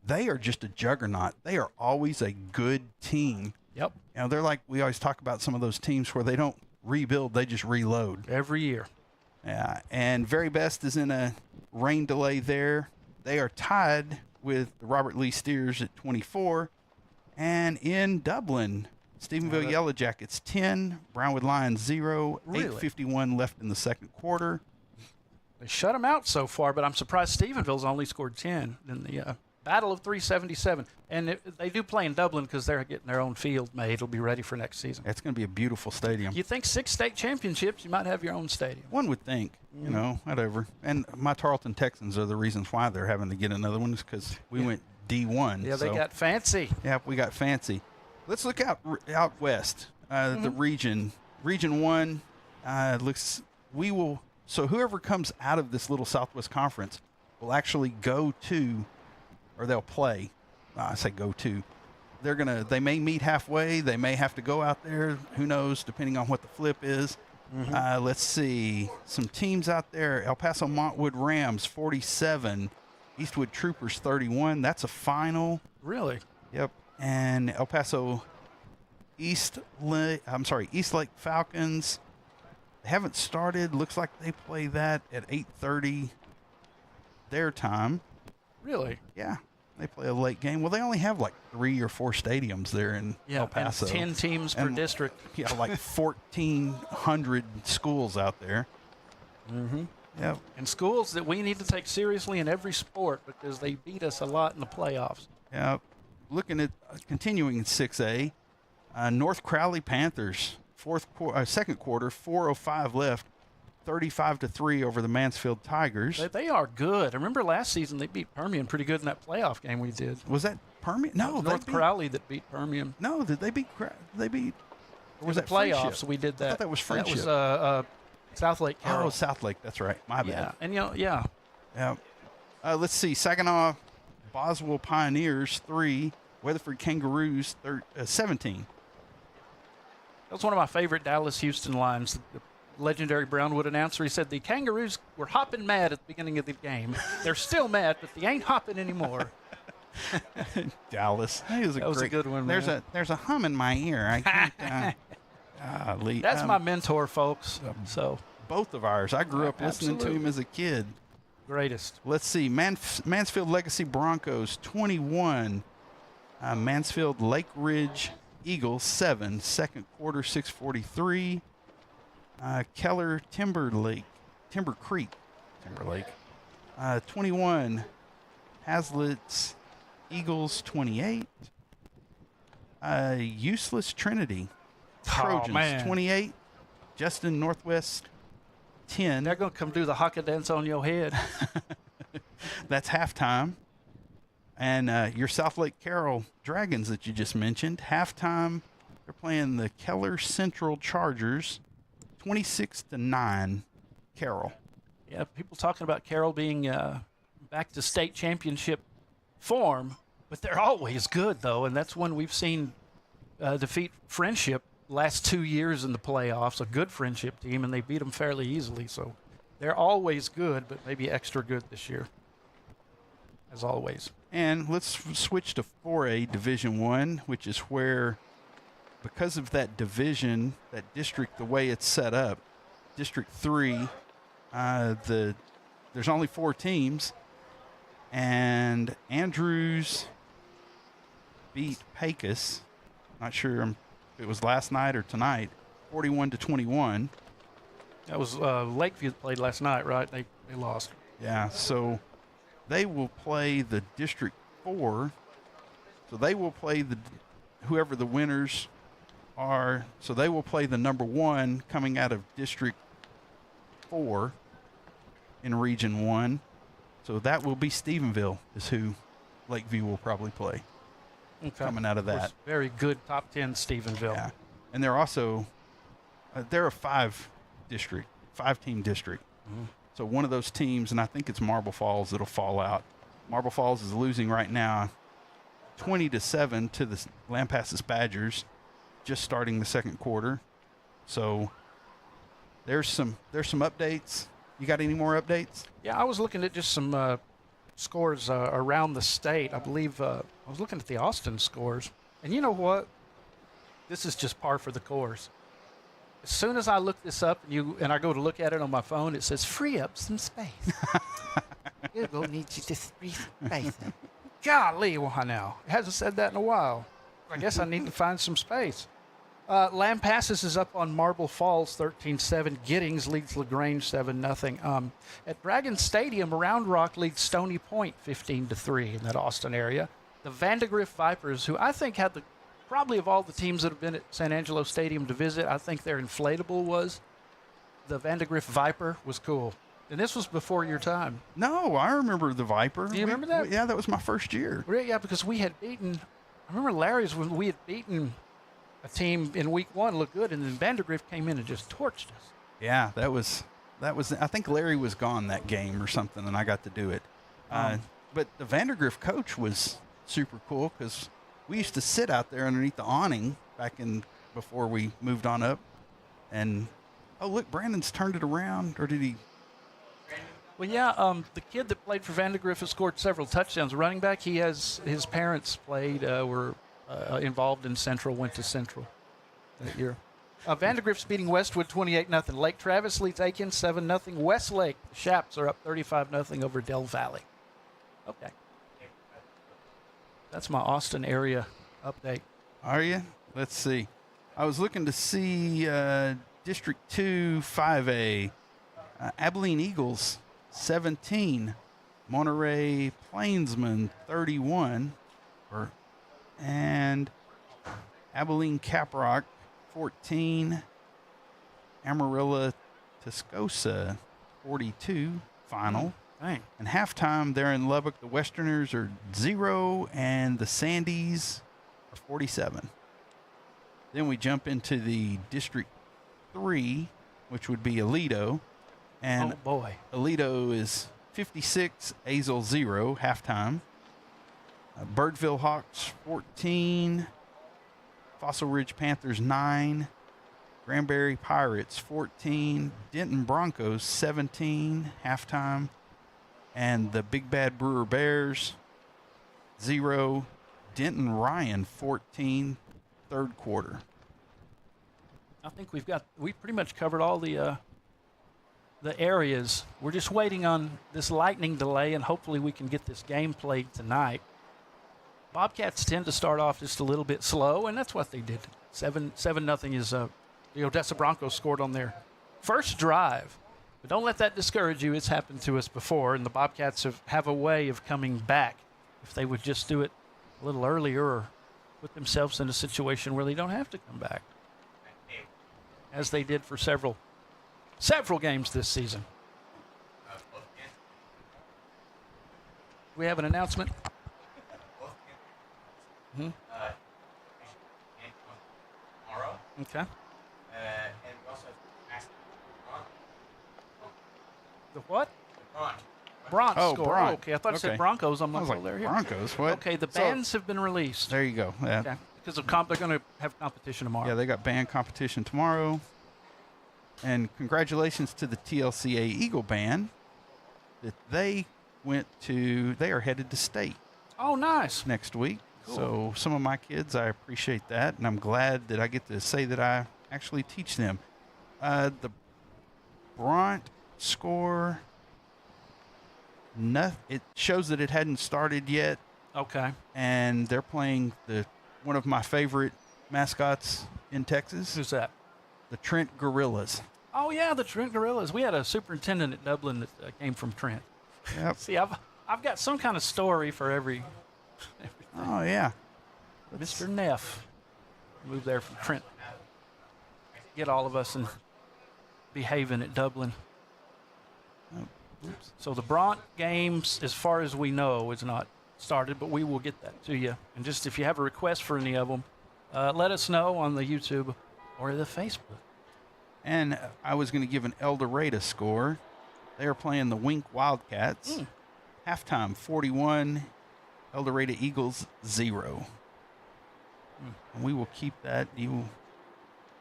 They are just a juggernaut. They are always a good team. Yep. You know, they're like, we always talk about some of those teams where they don't rebuild, they just reload. Every year. Yeah, and Very Best is in a rain delay there. They are tied with the Robert Lee Steers at 24. And in Dublin, Stephenville Yellow Jackets 10, Brownwood Lions 0, Really? 8:51 left in the second quarter. They shut them out so far, but I'm surprised Stephenville's only scored 10 in the Battle of 377. And they do play in Dublin because they're getting their own field made. It'll be ready for next season. It's going to be a beautiful stadium. You think 6 state championships, you might have your own stadium. One would think, you know, whatever. And my Tarleton Texans are the reasons why they're having to get another one, is because we went D1. Yeah, they got fancy. Yeah, we got fancy. Let's look out west. The region 1 looks. We will. So whoever comes out of this little Southwest Conference will actually go to, or they'll play. I say go to. They may meet halfway. They may have to go out there. Who knows? Depending on what the flip is. Let's see some teams out there. El Paso Montwood Rams 47, Eastwood Troopers 31. That's a final. Really? Yep. And El Paso East Lake Falcons. They haven't started. Looks like they play that at 8:30 their time. Really? Yeah. They play a late game. Well, they only have like 3 or 4 stadiums there in El Paso. And 10 teams per district. Yeah, like 1,400 schools out there. Yep. And schools that we need to take seriously in every sport because they beat us a lot in the playoffs. Yeah. Looking at continuing in 6A, North Crowley Panthers, second quarter, 4:05 left, 35-3 over the Mansfield Tigers. They are good. I remember last season they beat Permian pretty good in that playoff game we did. Was that Permian? No, North Crowley that beat Permian. No, did they beat? Or was that playoffs? Friendship? We did that. I thought that was Friendship. That was South Lake Carroll. Oh, South Lake. That's right. My bad. Yeah, and yeah. Yeah. Let's see. Saginaw Boswell Pioneers 3, Weatherford Kangaroos 17. That was one of my favorite Dallas Houston lines. The legendary Brownwood announcer, he said the Kangaroos were hopping mad at the beginning of the game. They're still mad, but they ain't hopping anymore. Dallas. That was a good one, man. There's a hum in my ear. I can't. That's my mentor, folks. So both of ours. I grew up listening to him as a kid. Greatest. Let's see. Mansfield Legacy Broncos 21. Mansfield Lake Ridge Eagles 7. Second quarter 6:43. Keller Timber Creek 21. Hazlitt's Eagles 28. Useless Trinity Trojans 28. Justin Northwest 10. They're going to come do the haka dance on your head. That's halftime. And your South Lake Carroll Dragons that you just mentioned, halftime, they're playing the Keller Central Chargers 26-9 Carroll. Yeah, people talking about Carroll being back to state championship form, but they're always good, though, and that's when we've seen defeat Friendship last 2 years in the playoffs, a good Friendship team, and they beat them fairly easily. So they're always good, but maybe extra good this year, as always. And let's switch to 4A Division I, which is where, because of that division, that district, the way it's set up, District 3, there's only 4 teams, and Andrews beat Pecos. Not sure if it was last night or tonight, 41-21. That was Lakeview that played last night, right? They lost. Yeah, so they will play the District 4. So they will play whoever the winners are. So they will play the number 1 coming out of District 4 in Region 1. So that will be Stephenville is who Lakeview will probably play. Okay. Coming out of that. Very good top 10 Stephenville. Yeah. And they're also, they're a 5-team district. Mm-hmm. So one of those teams, and I think it's Marble Falls that'll fall out. Marble Falls is losing right now 20-7 to the Lampasas Badgers, just starting the second quarter. So there's some updates. You got any more updates? Yeah, I was looking at just some scores around the state. I believe I was looking at the Austin scores. And you know what? This is just par for the course. As soon as I look this up and I go to look at it on my phone, it says free up some space. Google needs you to free space. Golly, why now? It hasn't said that in a while. I guess I need to find some space. Lampasas is up on Marble Falls 13-7. Giddings leads LaGrange 7-0. At Dragon Stadium, Round Rock leads Stony Point 15-3 in that Austin area. The Vandegrift Vipers, who I think had probably of all the teams that have been at San Angelo Stadium to visit, I think their inflatable was. The Vandegrift Viper was cool. And this was before your time. No, I remember the Viper. Do you remember that? Yeah, that was my first year. Yeah, because we had beaten, I remember Larry's when we had beaten a team in week 1, looked good, and then Vandegrift came in and just torched us. Yeah, that was. I think Larry was gone that game or something, and I got to do it. But the Vandegrift coach was super cool because we used to sit out there underneath the awning before we moved on up. And, oh, look, Brandon's turned it around, or did he? Well, yeah, the kid that played for Vandegrift has scored several touchdowns. Running back, his parents were involved in Central, went to Central that year. Vandegrift's beating Westwood 28-0. Lake Travis leads Aiken 7-0. Westlake, the Shaps are up 35-0 over Del Valley. Okay. That's my Austin area update. Are you? Let's see. I was looking to see District 2 5A. Abilene Eagles 17. Monterey Plainsmen 31. And Abilene Caprock 14. Amarillo Tascosa 42. Final. Dang. And halftime there in Lubbock, the Westerners are 0 and the Sandies are 47. Then we jump into the District 3, which would be Aledo. And oh, boy. Aledo is 56, Azle 0, halftime. Birdville Hawks 14. Fossil Ridge Panthers 9. Granbury Pirates 14. Denton Broncos 17, halftime. And the Big Bad Brewer Bears 0. Denton Ryan 14, third quarter. I think we pretty much covered all the areas. We're just waiting on this lightning delay, and hopefully we can get this game played tonight. Bobcats tend to start off just a little bit slow, and that's what they did. 7-0 is the Odessa Bronchos scored on their first drive. But don't let that discourage you. It's happened to us before, and the Bobcats have a way of coming back if they would just do it a little earlier or put themselves in a situation where they don't have to come back, as they did for several games this season. We have an announcement. Mm-hmm. Tomorrow. Okay. And we also have The what? the Bronch. Bronx Oh, score. Bronx. Okay, I thought it said Okay. Broncos. I'm I not was sure like, they're here. Broncos? What? Okay, the So- bands have been released. There you go. Yeah. Okay, because they're going to have competition tomorrow. Yeah, they got band competition tomorrow. And congratulations to the TLCA Eagle Band that they are headed to state Oh, nice. next week. Cool. So some of my kids, I appreciate that, and I'm glad that I get to say that I actually teach them. The Bront score, it shows that it hadn't started yet, Okay. and they're playing one of my favorite mascots in Texas, Who's that? the Trent Gorillas. Oh, yeah, the Trent Gorillas. We had a superintendent at Dublin that came from Trent. Yep. See, I've got some kind of story for everything. Oh, yeah. Mr. Neff moved there from Trent. Get all of us and behaving at Dublin. So the Bront games, as far as we know, is not started, but we will get that to you. And just if you have a request for any of them, let us know on the YouTube or the Facebook. And I was going to give an El Dorado score. They are playing the Wink Wildcats. Halftime, 41. El Dorado Eagles, 0. And we will keep that. You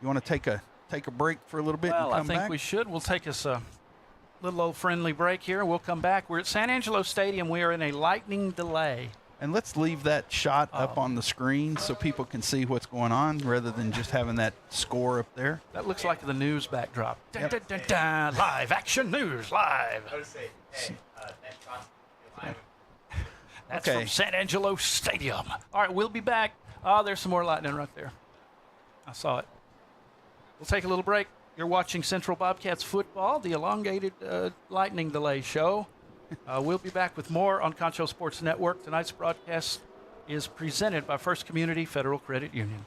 want to take a break for a little bit Well, and I come think back? we should. We'll take us a little old friendly break here. We'll come back. We're at San Angelo Stadium. We are in a lightning delay. And let's leave that shot up on the screen so people can see what's going on rather than just having that score up there. That looks like the news backdrop. Dun, dun, dun, dun. Live action news, live. I would say, hey, that cost live. That's Okay. from San Angelo Stadium. All right, we'll be back. Oh, there's some more lightning right there. I saw it. We'll take a little break. You're watching Central Bobcats football, the elongated lightning delay show. We'll be back with more on Concho Sports Network. Tonight's broadcast is presented by First Community Federal Credit Union.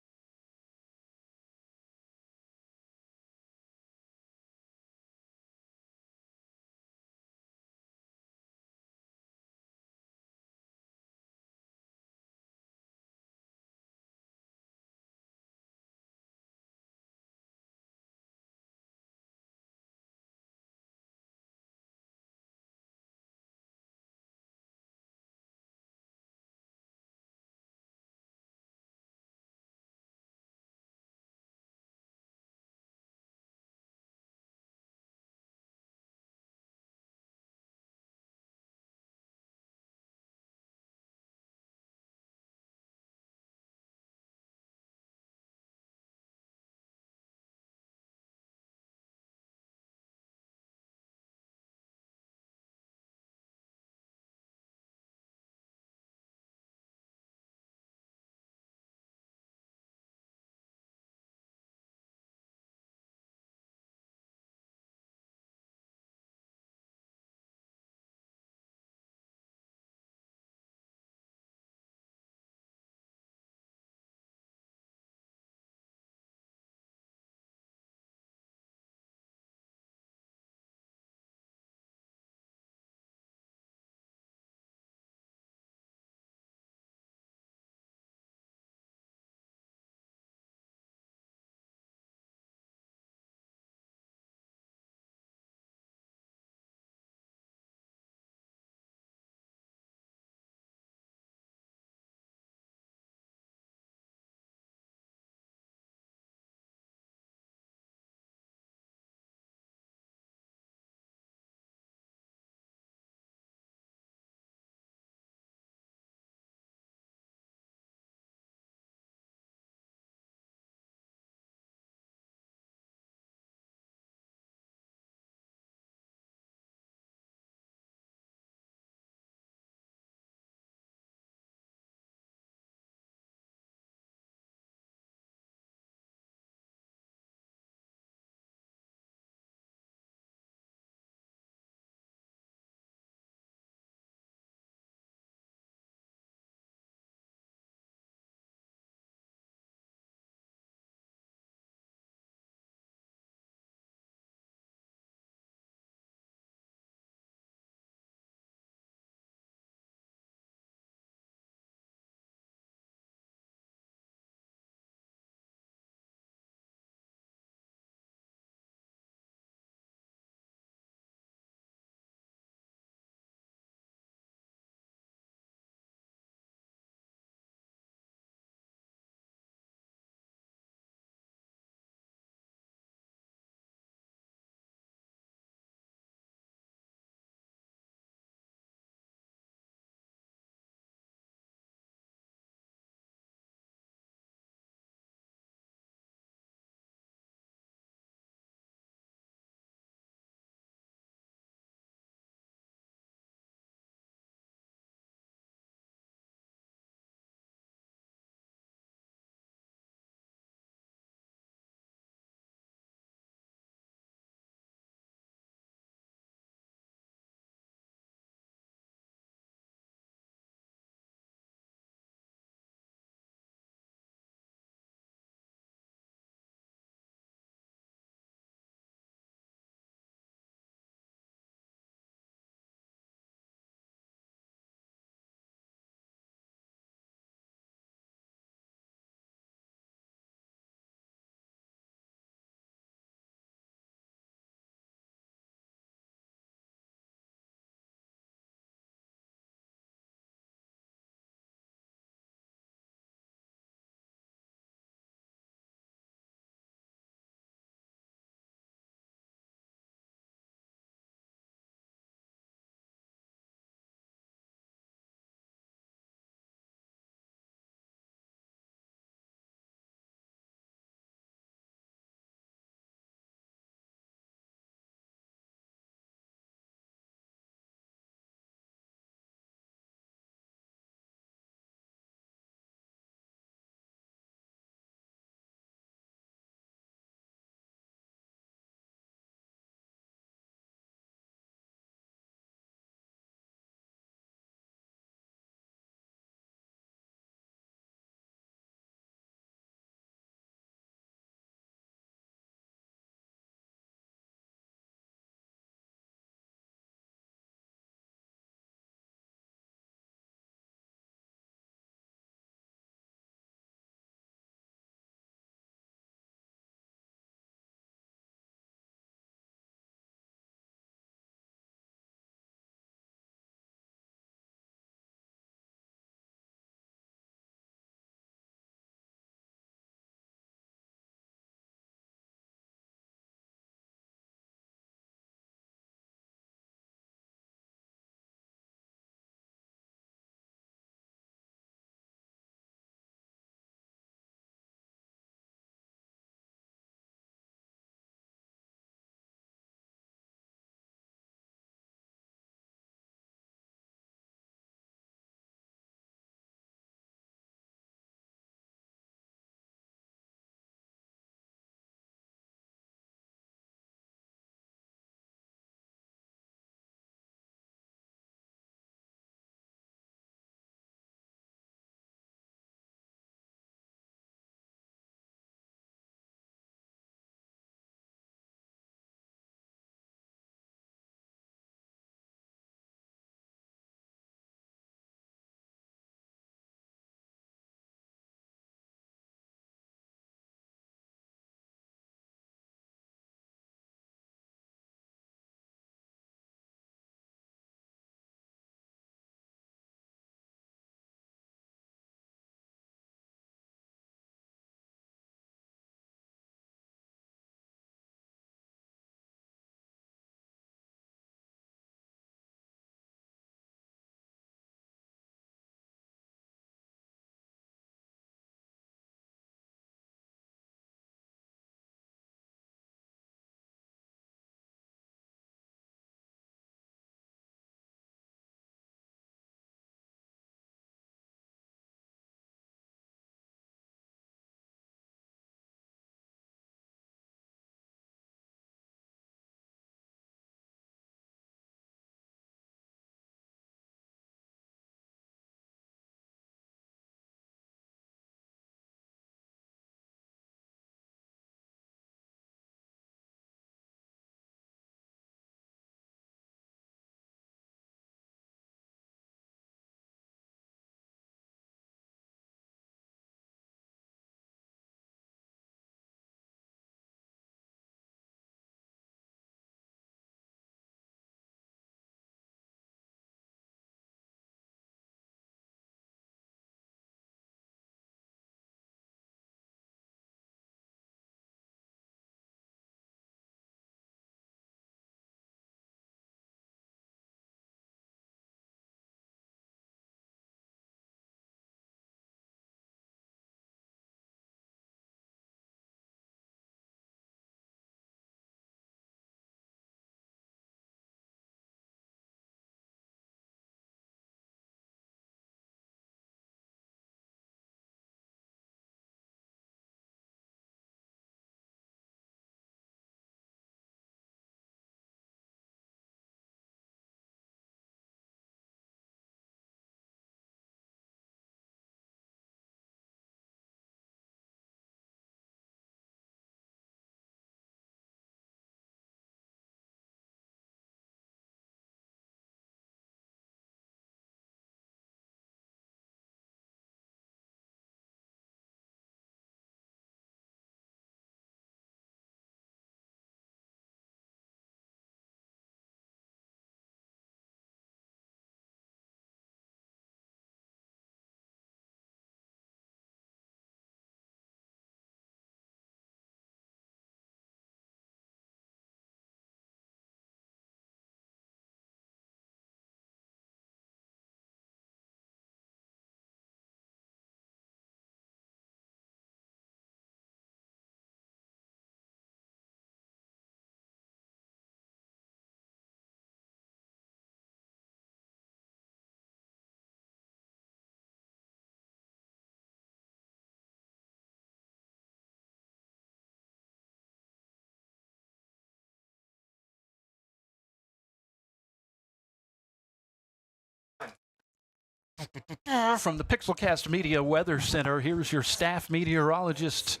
From the Pixelcast Media Weather Center, here's your staff meteorologist,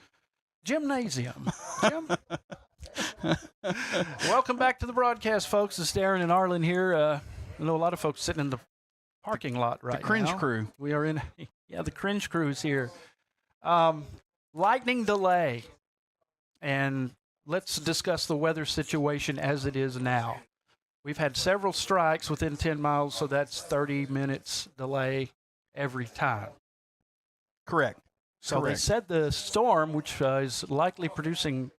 Gymnasium. Jim? Welcome back to the broadcast, folks. It's Darren and Arlen here. I know a lot of folks sitting in the parking lot right now. The cringe crew. We are in, the cringe crew's here. Lightning delay. And let's discuss the weather situation as it is now. We've had several strikes within 10 miles, so that's 30 minutes delay every time. Correct. So they said the storm, which is likely producing,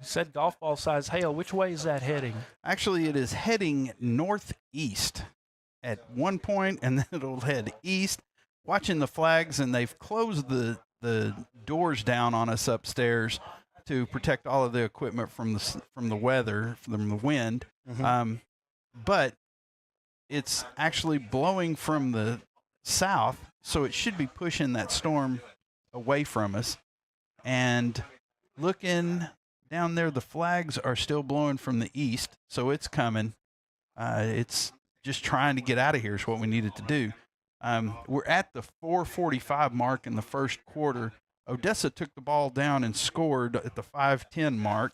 said golf ball size hail. Which way is that heading? Actually, it is heading northeast at one point, and then it'll head east. Watching the flags, and they've closed the doors down on us upstairs to protect all of the equipment from the weather, from the wind. Mm-hmm. But it's actually blowing from the south, so it should be pushing that storm away from us. And looking down there, the flags are still blowing from the east, so it's coming. It's just trying to get out of here is what we needed to do. We're at the 4:45 mark in the first quarter. Odessa took the ball down and scored at the 5:10 mark.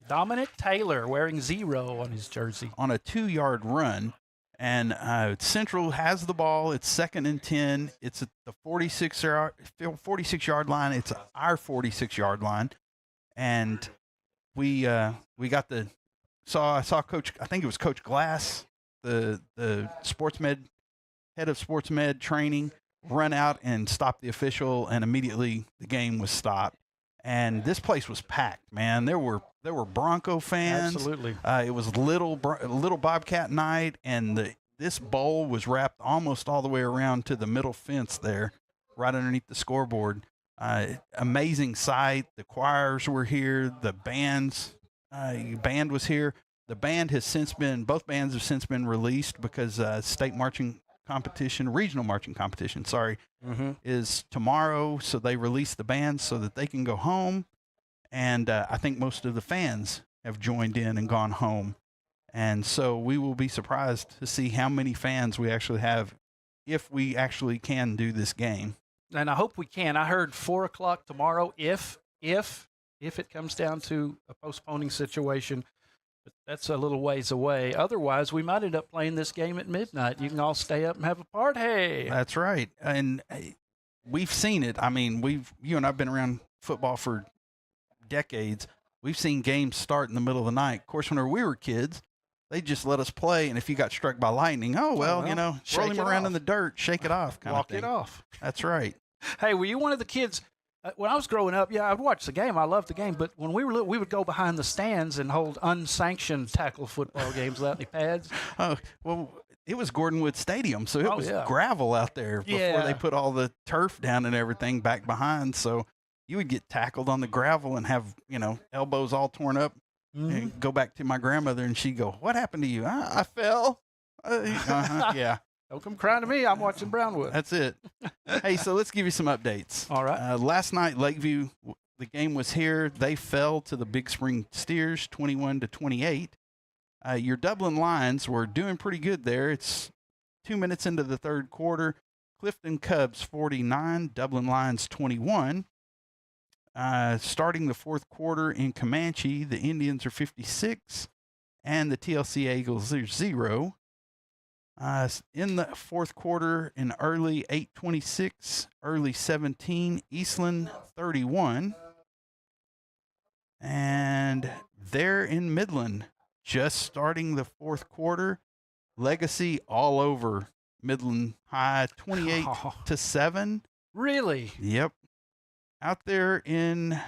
Dominic Taylor wearing 0 on his jersey. On a 2-yard run. And Central has the ball. It's 2nd and 10. It's at the 46-yard line. It's our 46-yard line. And we got I saw Coach, I think it was Coach Glass, the sports med, head of sports med training, run out and stop the official, and immediately the game was stopped. And this place was packed, man. There were Bronco fans. Absolutely. It was little Bobcat night, and this bowl was wrapped almost all the way around to the middle fence there, right underneath the scoreboard. Amazing sight. The choirs were here. The band was here. The band has since been, both bands have since been released because state marching competition, regional marching competition, is tomorrow. So they released the bands so that they can go home. And I think most of the fans have joined in and gone home. And so we will be surprised to see how many fans we actually have if we actually can do this game. And I hope we can. I heard 4 o'clock tomorrow if it comes down to a postponing situation. But that's a little ways away. Otherwise, we might end up playing this game at midnight. You can all stay up and have a party. That's right. And we've seen it. I mean, you and I have been around football for decades. We've seen games start in the middle of the night. Of course, whenever we were kids, they just let us play. And if you got struck by lightning, roll him around in the dirt, shake it off. Walk it off. That's right. Hey, were you one of the kids? When I was growing up, I'd watch the game. I loved the game. But when we were little, we would go behind the stands and hold unsanctioned tackle football games without any pads. Oh, well, it was Gordonwood Stadium, so it was gravel out there before they put all the turf down and everything back behind. So you would get tackled on the gravel and have, elbows all torn up. Mm-hmm. And go back to my grandmother, and she'd go, "What happened to you?" I fell. Yeah. Don't come crying to me. I'm watching Brownwood. That's it. Hey, so let's give you some updates. All right. Last night, Lakeview, the game was here. They fell to the Big Spring Steers, 21-28. Your Dublin Lions were doing pretty good there. It's 2 minutes into the third quarter. Clifton Cubs 49, Dublin Lions 21. Starting the fourth quarter in Comanche, the Indians are 56, and the TLC Eagles are 0. In the fourth quarter, in early 8:26, early 17, Eastland 31. And there in Midland, just starting the fourth quarter, Legacy all over Midland High, 28-7. Really? Yep. Out there in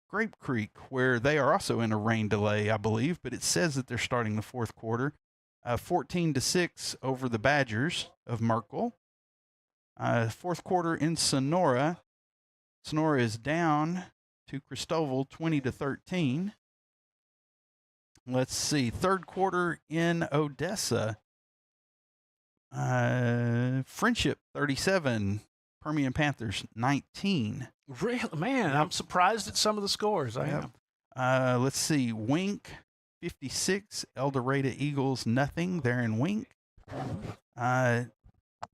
Grape Creek, where they are also in a rain delay, I believe, but it says that they're starting the fourth quarter. 14-6 over the Badgers of Merkel. Fourth quarter in Sonora. Sonora is down to Cristobal 20-13. Let's see. Third quarter in Odessa. Friendship 37. Permian Panthers 19. Really? Man, I'm surprised at some of the scores. I am. Let's see. Wink 56, El Dorado Eagles, nothing. They're in Wink.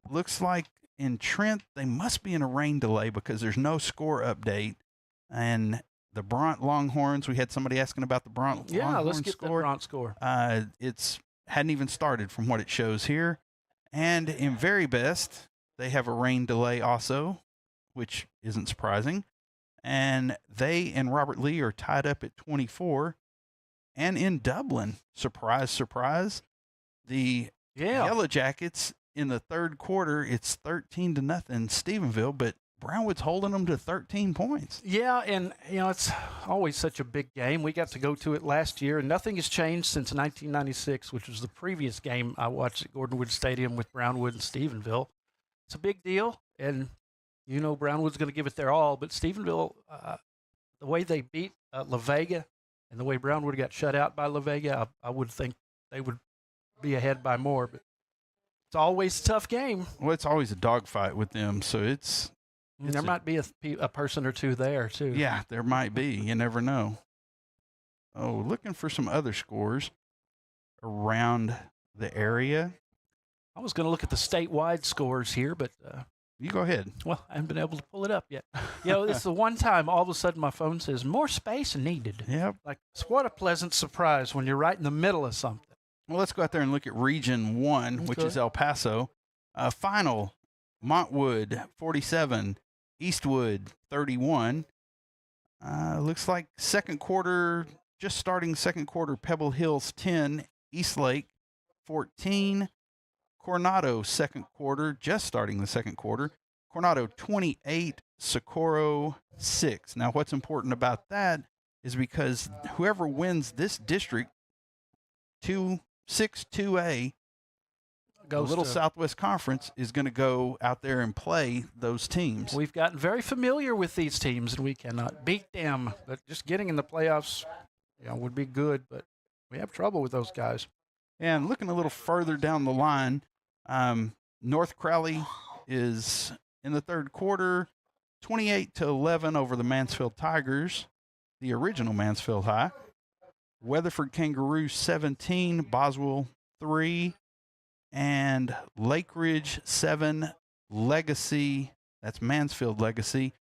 Looks like in Trent, they must be in a rain delay because there's no score update. And the Bront Longhorns, we had somebody asking about the Bront Longhorns let's get score. the Bront score. It's hadn't even started from what it shows here. And in Very Best, they have a rain delay also, which isn't surprising. And they and Robert Lee are tied up at 24. And in Dublin, surprise, surprise, the Yellow Jackets in the third quarter, it's 13-0 Stephenville, but Brownwood's holding them to 13 points. Yeah, and, it's always such a big game. We got to go to it last year, and nothing has changed since 1996, which was the previous game I watched at Gordonwood Stadium with Brownwood and Stephenville. It's a big deal, and Brownwood's going to give it their all, but Stephenville, the way they beat La Vega and the way Brownwood got shut out by La Vega, I would think they would be ahead by more, but it's always a tough game. Well, it's always a dogfight with them, so it's there might be a person or two there, too. Yeah, there might be. You never know. Oh, looking for some other scores around the area. I was going to look at the statewide scores here, but you go ahead. Well, I haven't been able to pull it up yet. It's the one time all of a sudden my phone says more space needed. Yep. Like, what a pleasant surprise when you're right in the middle of something. Well, let's go out there and look at Region 1, which is El Paso. Final, Montwood, 47. Eastwood, 31. Looks like second quarter, just starting second quarter, Pebble Hills, 10. Eastlake, 14. Coronado, second quarter, just starting the second quarter. Coronado, 28. Socorro, 6. Now, what's important about that is because whoever wins this district, 6-2A, the Little Southwest Conference, is going to go out there and play those teams. We've gotten very familiar with these teams, and we cannot beat them. But just getting in the playoffs, would be good. But we have trouble with those guys. And looking a little further down the line, North Crowley is in the third quarter, 28-11 over the Mansfield Tigers, the original Mansfield High. Weatherford Kangaroos, 17. Boswell, 3. And Lake Ridge, 7, Legacy, that's Mansfield Legacy,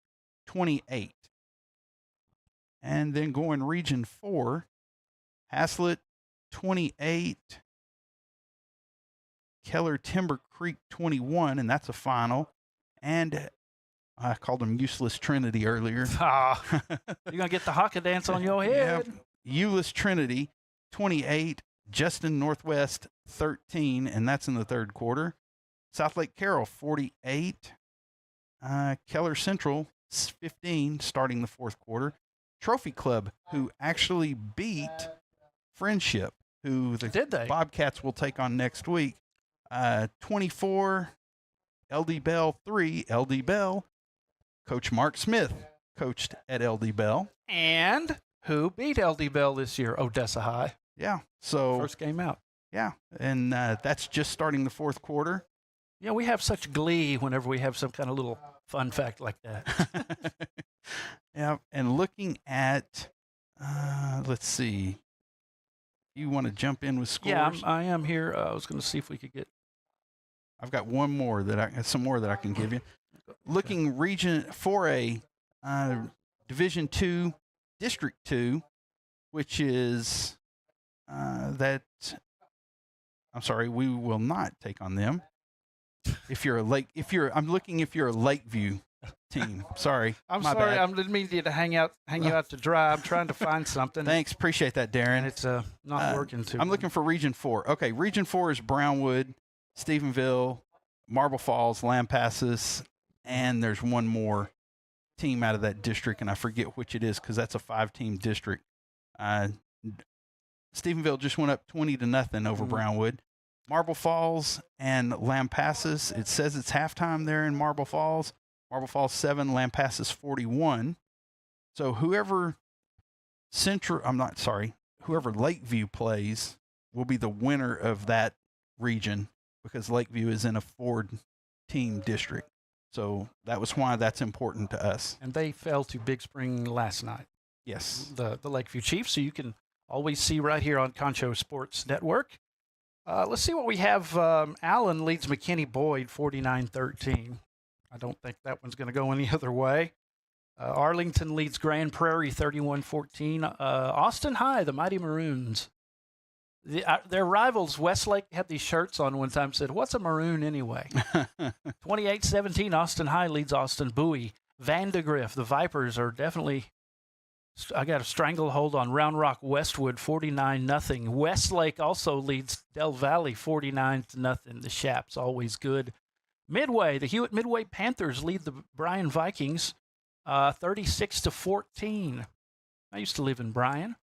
28. And then going Region 4, Haslett, 28, Keller Timber Creek, 21, and that's a final. And I called them Useless Trinity earlier. You're going to get the haka dance on your head. Yep. Euless Trinity, 28. Justin Northwest, 13, and that's in the third quarter. South Lake Carroll, 48. Keller Central, 15, starting the fourth quarter. Trophy Club, who actually beat Friendship, who the Bobcats will take on next week. 24. LD Bell, 3. LD Bell. Coach Mark Smith coached at LD Bell. And who beat LD Bell this year? Odessa High. Yeah. So first game out. Yeah. And that's just starting the fourth quarter. Yeah, we have such glee whenever we have some kind of little fun fact like that. Yeah. And looking at, let's see. You want to jump in with scores? Yeah, I am here. I was going to see if we could get. I've got some more that I can give you. Looking Region 4A, Division 2, District 2, which is we will not take on them. I'm looking if you're a Lakeview team. Sorry. I'm sorry. Bad. I didn't mean to hang you out to dry. I'm trying to find something. Thanks. Appreciate that, Darren. And it's not working too. I'm looking for Region 4. Okay. Region 4 is Brownwood, Stephenville, Marble Falls, Lampasas, and there's one more team out of that district, and I forget which it is because that's a 5-team district. Stephenville just went up 20-0 over Brownwood. Marble Falls and Lampasas, it says it's halftime there in Marble Falls. Marble Falls 7, Lampasas 41. So whoever Lakeview plays will be the winner of that region because Lakeview is in a 4-team district. So that was why that's important to us. And they fell to Big Spring last night. Yes. The Lakeview Chiefs, so you can always see right here on Concho Sports Network. Let's see what we have. Allen leads McKinney Boyd 49-13. I don't think that one's going to go any other way. Arlington leads Grand Prairie 31-14. Austin High, the Mighty Maroons. Their rivals, Westlake, had these shirts on one time, said, "What's a maroon anyway?" 28-17, Austin High leads Austin Bowie. Vandegrift, the Vipers are definitely, I got a stranglehold on Round Rock Westwood, 49-0. Westlake also leads Del Valley 49-0. The Shaps, always good. Midway, the Hewitt Midway Panthers lead the Bryan Vikings 36-14. I used to live in Bryan.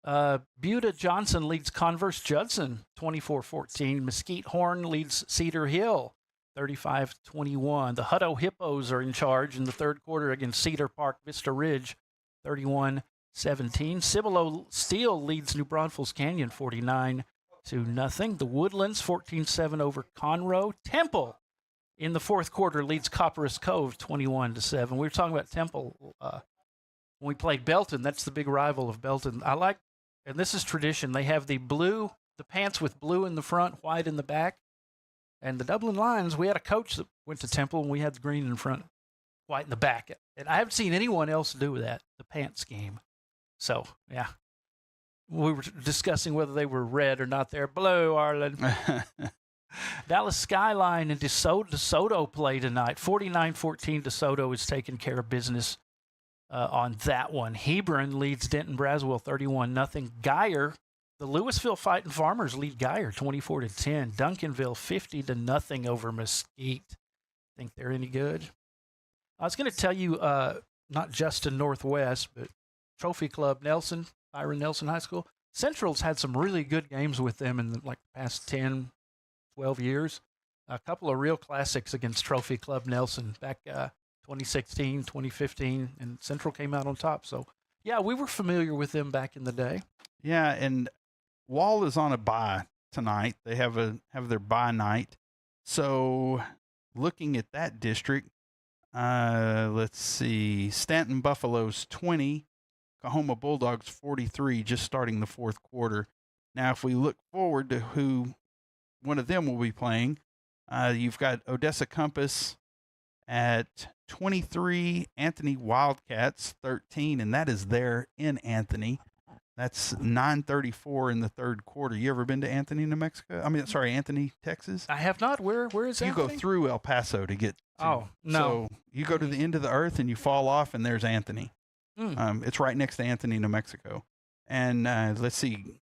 Buda Johnson leads Converse Judson 24-14. Mesquite Horn leads Cedar Hill 35-21. The Hutto Hippos are in charge in the third quarter against Cedar Park Vista Ridge 31-17. Cibolo Steel leads New Braunfels Canyon 49-0. The Woodlands 14-7 over Conroe. Temple in the fourth quarter leads Copperas Cove 21-7. We were talking about Temple when we played Belton. That's the big rival of Belton. I like, and this is tradition, they have the pants with blue in the front, white in the back. And the Dublin Lions, we had a coach that went to Temple, and we had the green in front, white in the back. And I haven't seen anyone else do that, the pants game. So, yeah. We were discussing whether they were red or not. They're blue, Arlen. Dallas Skyline and DeSoto play tonight. 49-14, DeSoto is taking care of business on that one. Hebron leads Denton Braswell 31-0. Geyer, the Louisville Fighting Farmers lead Geyer 24-10. Duncanville 50-0 over Mesquite. Think they're any good? I was going to tell you, not just in Northwest, but Trophy Club Nelson, Byron Nelson High School. Central's had some really good games with them in the past 10, 12 years. A couple of real classics against Trophy Club Nelson back 2016, 2015, and Central came out on top. So, yeah, we were familiar with them back in the day. Yeah, and Wall is on a bye tonight. They have their bye night. So, looking at that district, let's see, Stanton Buffaloes 20, Kahoma Bulldogs 43, just starting the fourth quarter. Now, if we look forward to who one of them will be playing, you've got Odessa Compass at 23, Anthony Wildcats 13, and that is there in Anthony. That's 9:34 in the third quarter. You ever been to Anthony, New Mexico? Anthony, Texas? I have not. Where is Anthony? You go through El Paso to get to. Oh, no. So you go to the end of the earth and you fall off, and there's Anthony. It's right next to Anthony, New Mexico. And let's see,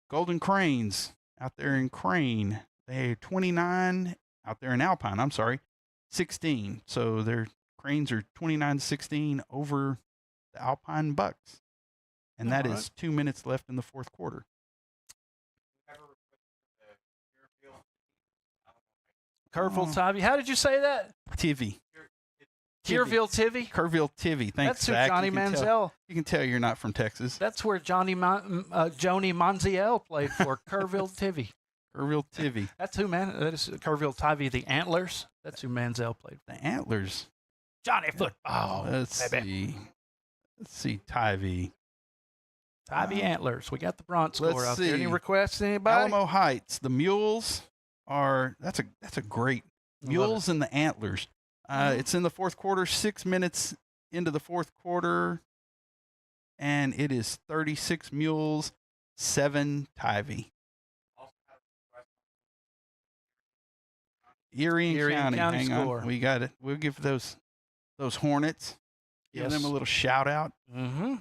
Golden Cranes out there in Crane. They're 29 out there in Alpine. 16. So their Cranes are 29-16 over the Alpine Bucks. And that is 2 minutes left in the fourth quarter. Kerrville Tivy. How did you say that? Tivy. Kerrville Tivy? Kerrville Tivy. Thanks, That's who Zach. Johnny Manziel. You can tell you're not from Texas. That's where Joni Manziel played for. Kerrville Tivy. Kerrville Tivy. That's who, man. That is Kerrville Tivy, the Antlers. That's who Manziel played for. The Antlers. Johnny Football. Let's see, Tivy. Tivy Antlers. We got the bronze score out there. Any requests, anybody? Alamo Heights. The Mules are, that's a great, Mules and the Antlers. It's in the fourth quarter, 6 minutes into the fourth quarter, and it is 36 Mules, 7 Tivy. Erie County. Hang score. On. We got it. We'll give those Hornets, give them a little shout out. Mm-hmm.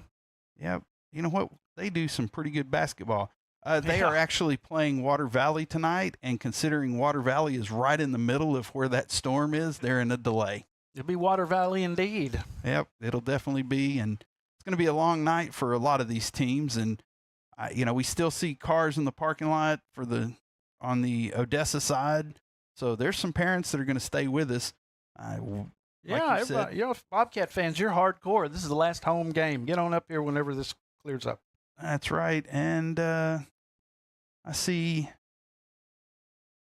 Yeah. You know what? They do some pretty good basketball. They are actually playing Water Valley tonight, and considering Water Valley is right in the middle of where that storm is, they're in a delay. It'll be Water Valley indeed. Yep, it'll definitely be, and it's going to be a long night for a lot of these teams. And we still see cars in the parking lot on the Odessa side, so there's some parents that are going to stay with us. Everybody, Bobcat fans, you're hardcore. This is the last home game. Get on up here whenever this clears up. That's right. And I see,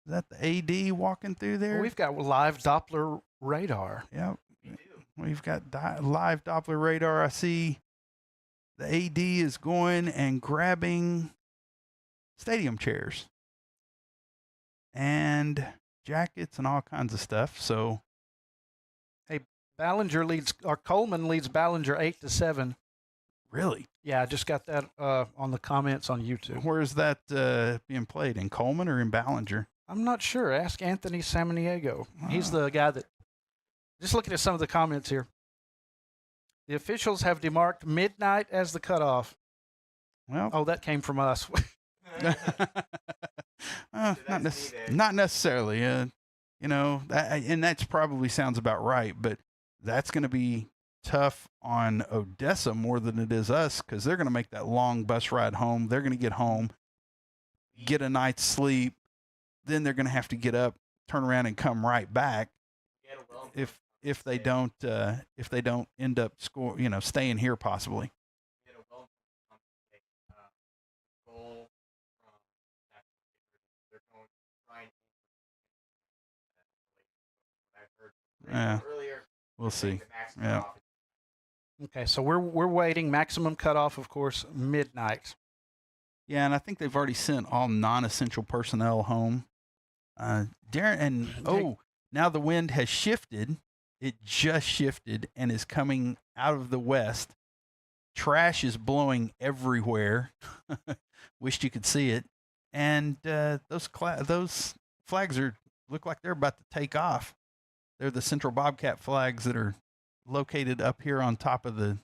is that the AD walking through there? Well, we've got live Doppler radar. Yep. We've got live Doppler radar. I see the AD is going and grabbing stadium chairs and jackets and all kinds of stuff. So Coleman leads Ballinger 8-7. Really? Yeah, I just got that on the comments on YouTube. Where is that being played? In Coleman or in Ballinger? I'm not sure. Ask Anthony Samaniego. He's the guy that. Just looking at some of the comments here. The officials have demarked midnight as the cutoff. Well, oh, that came from us. Not necessarily. And that's probably sounds about right, but that's going to be tough on Odessa more than it is us because they're going to make that long bus ride home. They're going to get home, get a night's sleep, then they're going to have to get up, turn around, and come right back. If they don't end up staying here possibly. Yeah, we'll see. Yeah. Okay, so we're waiting. Maximum cutoff, of course, midnight. Yeah, and I think they've already sent all non-essential personnel home. Now the wind has shifted. It just shifted and is coming out of the west. Trash is blowing everywhere. Wished you could see it. And those flags look like they're about to take off. They're the Central Bobcat flags that are located up here on top of the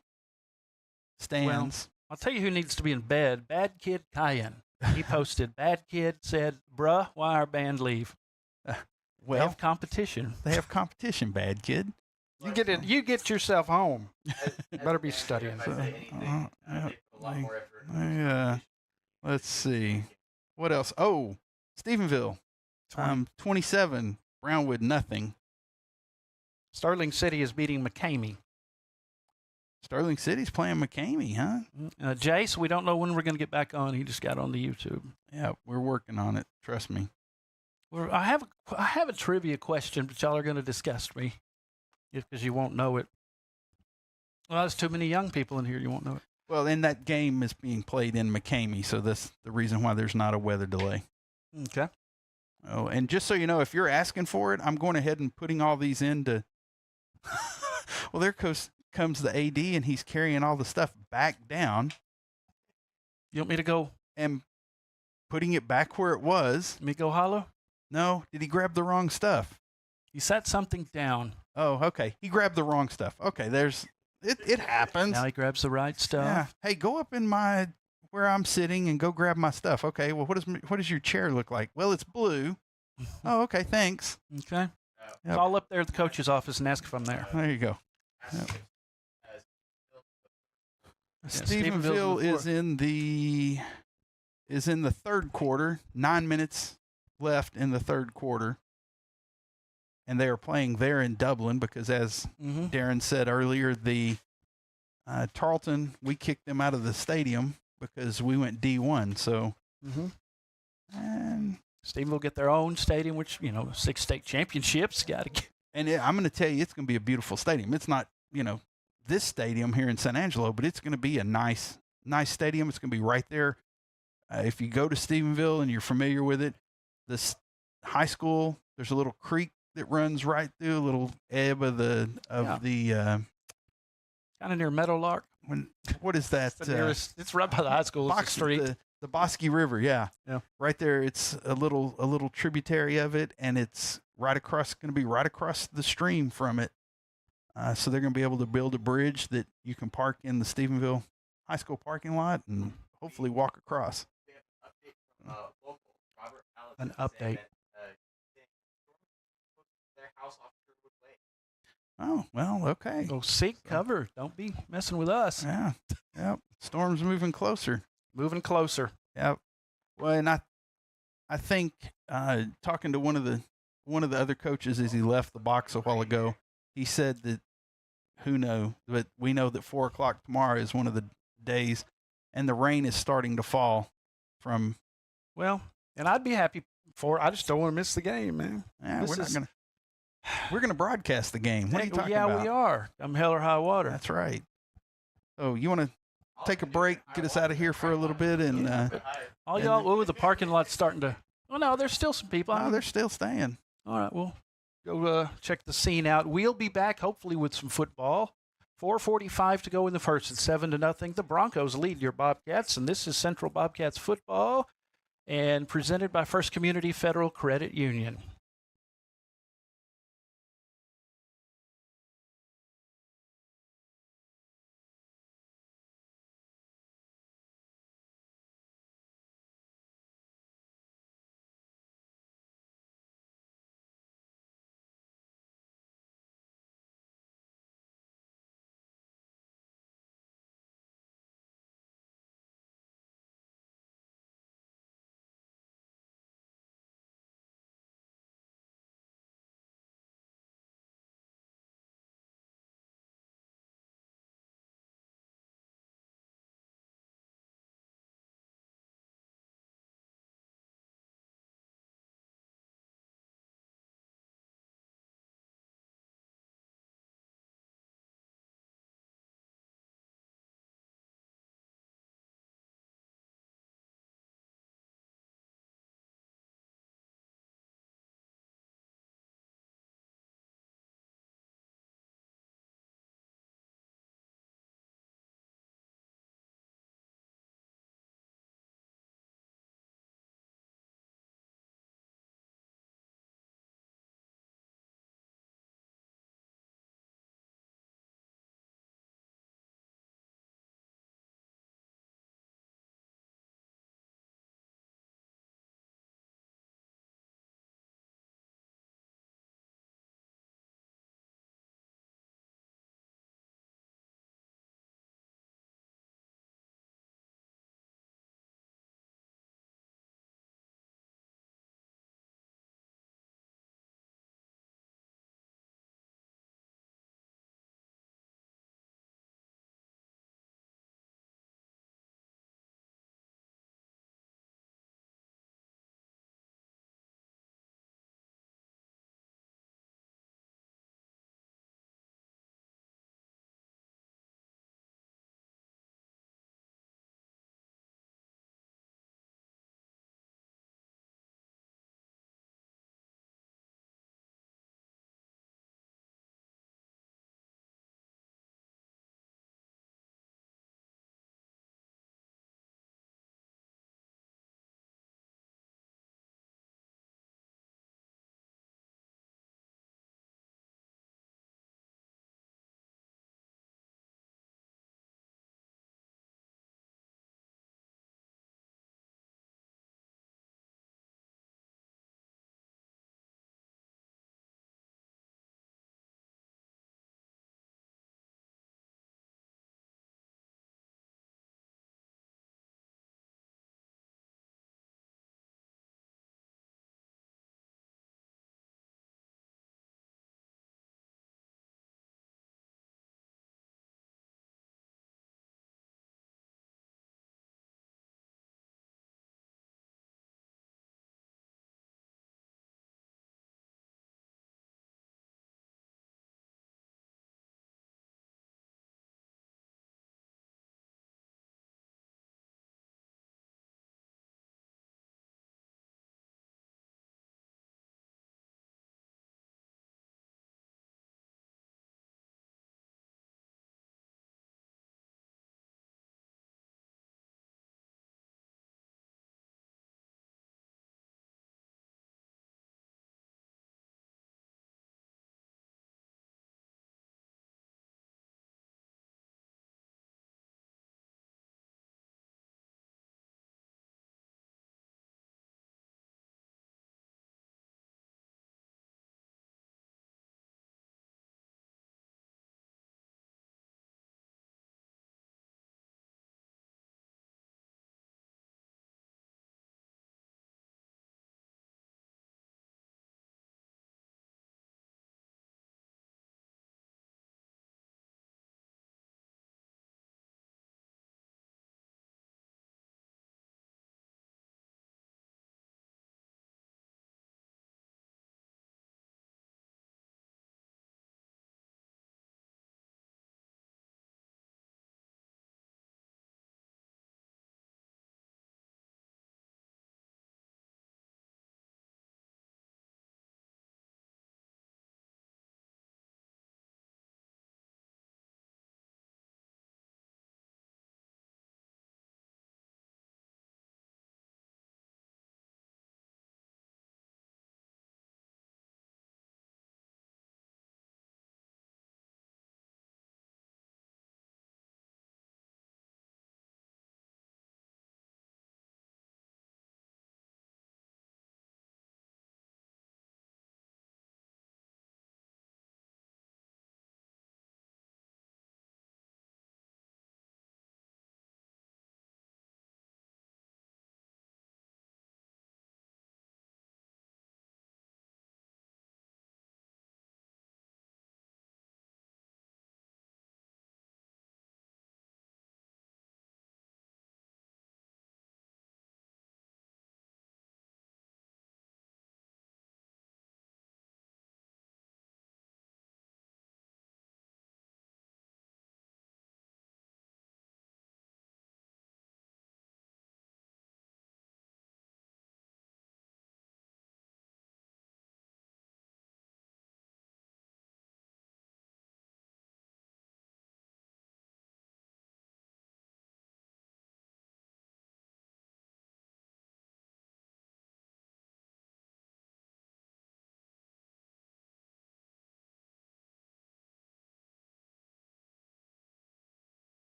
stands. Well, I'll tell you who needs to be in bed. Bad Kid Cayenne. He posted, Bad Kid said, bruh, why our band leave? They have competition. They have competition, Bad Kid. You get yourself home. You better be studying. Let's see. What else? Oh, Stephenville. 27. Brownwood, nothing. Sterling City is beating McCamey. Sterling City's playing McCamey, huh? Jace, we don't know when we're going to get back on. He just got on the YouTube. Yeah, we're working on it. Trust me. I have a trivia question, but y'all are going to disgust me because you won't know it. Well, there's too many young people in here. You won't know it. Well, and that game is being played in McCamey, so that's the reason why there's not a weather delay. Okay. Oh, and just so you know, if you're asking for it, I'm going ahead and putting all these into. Well, there comes the AD, and he's carrying all the stuff back down. You want me to go? And putting it back where it was. Me go hollow? No. Did he grab the wrong stuff? He set something down. Oh, okay. He grabbed the wrong stuff. Okay, it happens. Now he grabs the right stuff. Yeah. Hey, go up in where I'm sitting and go grab my stuff. Okay. Well, what does your chair look like? Well, it's blue. Oh, okay. Thanks. Okay. Yep. Call up there at the coach's office and ask if I'm there. There you go. Yep. Stephenville is in the third quarter. 9 minutes left in the third quarter. And they are playing there in Dublin because, as Darren said earlier, the Tarleton, we kicked them out of the stadium because we went D1. So, and Stephenville will get their own stadium, which, 6 state championships. Got to. And I'm going to tell you, it's going to be a beautiful stadium. It's not, this stadium here in San Angelo, but it's going to be a nice stadium. It's going to be right there. If you go to Stephenville and you're familiar with it, this high school, there's a little creek that runs right through, a little ebb of the kind of near Meadowlark. What is that? It's right by the high school. It's the street. The Bosque River, yeah, right there. It's a little tributary of it, and it's going to be right across the stream from it. So they're going to be able to build a bridge that you can park in the Stephenville High School parking lot and hopefully walk across. An update. Oh, well, okay. Go seek cover. Don't be messing with us. Yeah. Yep. Storm's moving closer. Moving closer. Yep. Well, and I think talking to one of the other coaches as he left the box a while ago, he said that but we know that 4 o'clock tomorrow is one of the days, and the rain is starting to fall from. Well, and I'd be happy for. I just don't want to miss the game, man. Yeah, we're gonna broadcast the game. What are you talking about? Yeah, we are. I'm hell or high water. That's right. So you want to take a break, get us out of here for a little bit, and all y'all. The parking lot's starting to. Oh no, there's still some people. No, they're still staying. All right, well, go check the scene out. We'll be back hopefully with some football. 4:45 to go in the first. It's 7-0. The Broncos lead your Bobcats, and this is Central Bobcats football, and presented by First Community Federal Credit Union.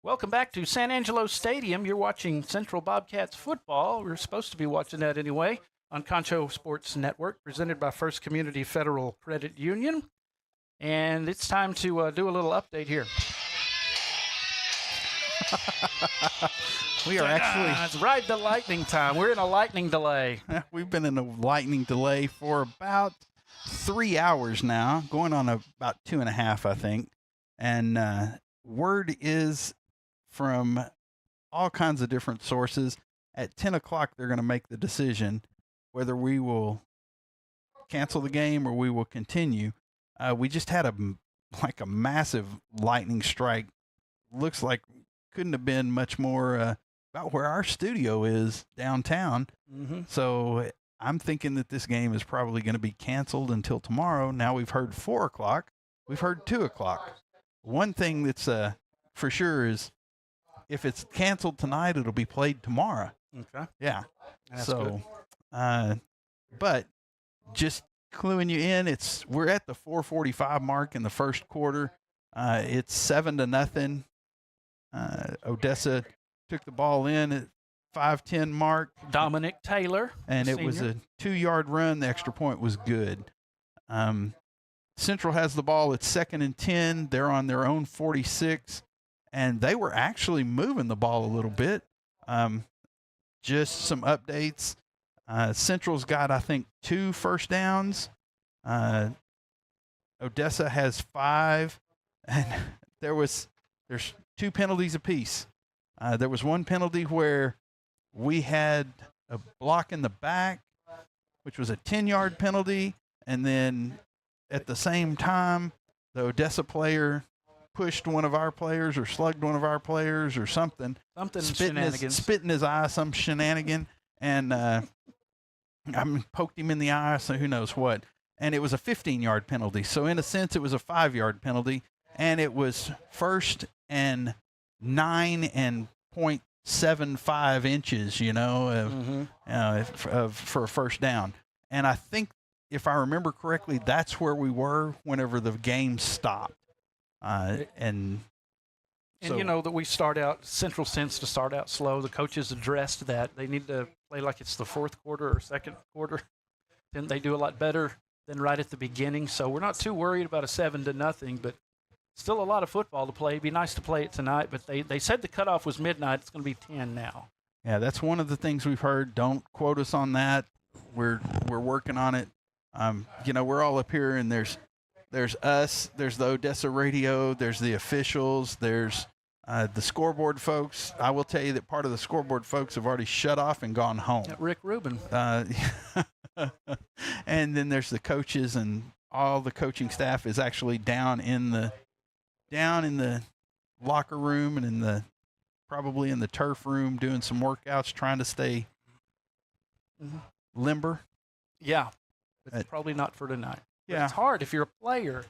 Welcome back to San Angelo Stadium. You're watching Central Bobcats football. We're supposed to be watching that anyway on Concho Sports Network, presented by First Community Federal Credit Union. And it's time to do a little update here. We are actually... It's ride the lightning time. We're in a lightning delay. We've been in a lightning delay for about 3 hours now, going on about 2.5, I think. And word is from all kinds of different sources. At 10 o'clock, they're going to make the decision whether we will cancel the game or we will continue. We just had a massive lightning strike. Looks like couldn't have been much more about where our studio is downtown. Mm-hmm. So I'm thinking that this game is probably going to be canceled until tomorrow. Now we've heard 4 o'clock. We've heard 2 o'clock. One thing that's for sure is if it's canceled tonight, it'll be played tomorrow. Okay. Yeah. That's so, good. But just cluing you in, we're at the 4:45 mark in the first quarter. It's 7-0. Odessa took the ball in at 5:10 mark. Dominic Taylor. And it senior. was a 2-yard run. The extra point was good. Central has the ball at 2nd and 10. They're on their own 46, and they were actually moving the ball a little bit. Just some updates. Central's got, I think, 2 first downs. Odessa has 5, and there's 2 penalties apiece. There was one penalty where we had a block in the back, which was a 10-yard penalty, and then at the same time, the Odessa player pushed one of our players or slugged one of our players or something. Spit in his eye, some shenanigan, and poked him in the eye, so who knows what. And it was a 15-yard penalty. So in a sense, it was a 5-yard penalty, and it was 1st and 9 and 0.75 inches, for a first down. And I think, if I remember correctly, that's where we were whenever the game stopped. And that we start out, Central tends to start out slow. The coaches addressed that. They need to play like it's the 4th quarter or 2nd quarter. Then they do a lot better than right at the beginning. So we're not too worried about a 7-0, but still a lot of football to play. It'd be nice to play it tonight, but they said the cutoff was midnight. It's going to be 10 now. Yeah, that's one of the things we've heard. Don't quote us on that. We're working on it. We're all up here, and there's us, there's the Odessa radio, there's the officials, there's the Scoreboard folks. I will tell you that part of the Scoreboard folks have already shut off and gone home. Rick Rubin. And then there's the coaches, and all the coaching staff is actually down in the locker room and probably in the turf room doing some workouts, trying to stay limber. Yeah. It's probably not for tonight. Yeah. But it's hard if you're a player.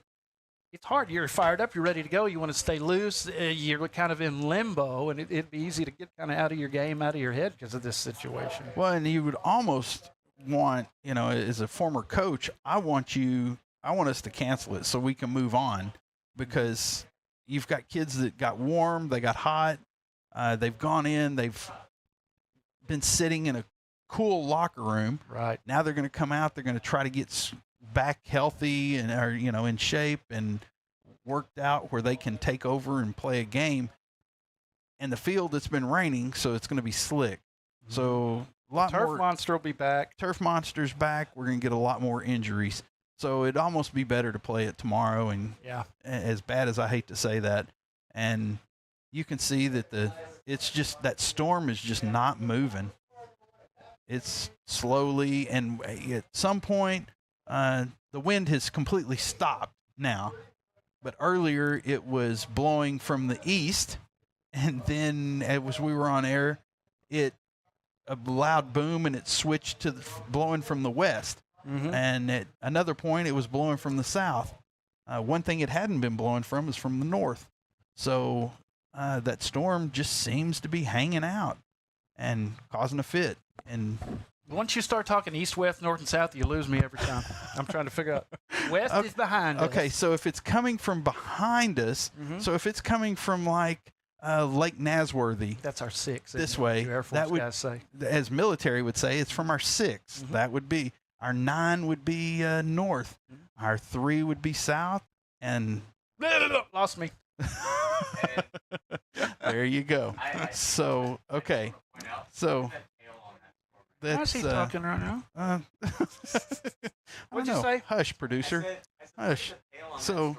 It's hard. You're fired up. You're ready to go. You want to stay loose. You're kind of in limbo, and it'd be easy to get kind of out of your game, out of your head because of this situation. Well, and you would almost want, as a former coach, I want us to cancel it so we can move on, because you've got kids that got warm, they got hot, they've gone in, they've been sitting in a cool locker room. Right. Now they're going to come out, they're going to try to get back healthy and in shape and worked out where they can take over and play a game. And the field, it's been raining, so it's going to be slick. So a lot more. Turf Monster will be back. Turf Monster's back. We're going to get a lot more injuries. So it'd almost be better to play it tomorrow. And as bad as I hate to say that, and you can see that it's just that storm is just not moving. It's slowly, and at some point, the wind has completely stopped now. But earlier it was blowing from the east, and then as we were on air, a loud boom, and it switched to blowing from the west. Mm-hmm. And at another point, it was blowing from the south. One thing it hadn't been blowing from is from the north. So that storm just seems to be hanging out and causing a fit. And once you start talking east, west, north, and south, you lose me every time. I'm trying to figure out. West is behind us. Okay, so if it's coming from behind us, so if it's coming from like Lake Nasworthy. That's our 6. This isn't it? way. You Air Force That would, guys say. as military would say, it's from our 6. Mhm. That would be our 9 would be north. Our 3 would be south, and Lost me. there you go. So okay, so How's that's he talking right now? What'd you say? Hush, producer. Hush. So,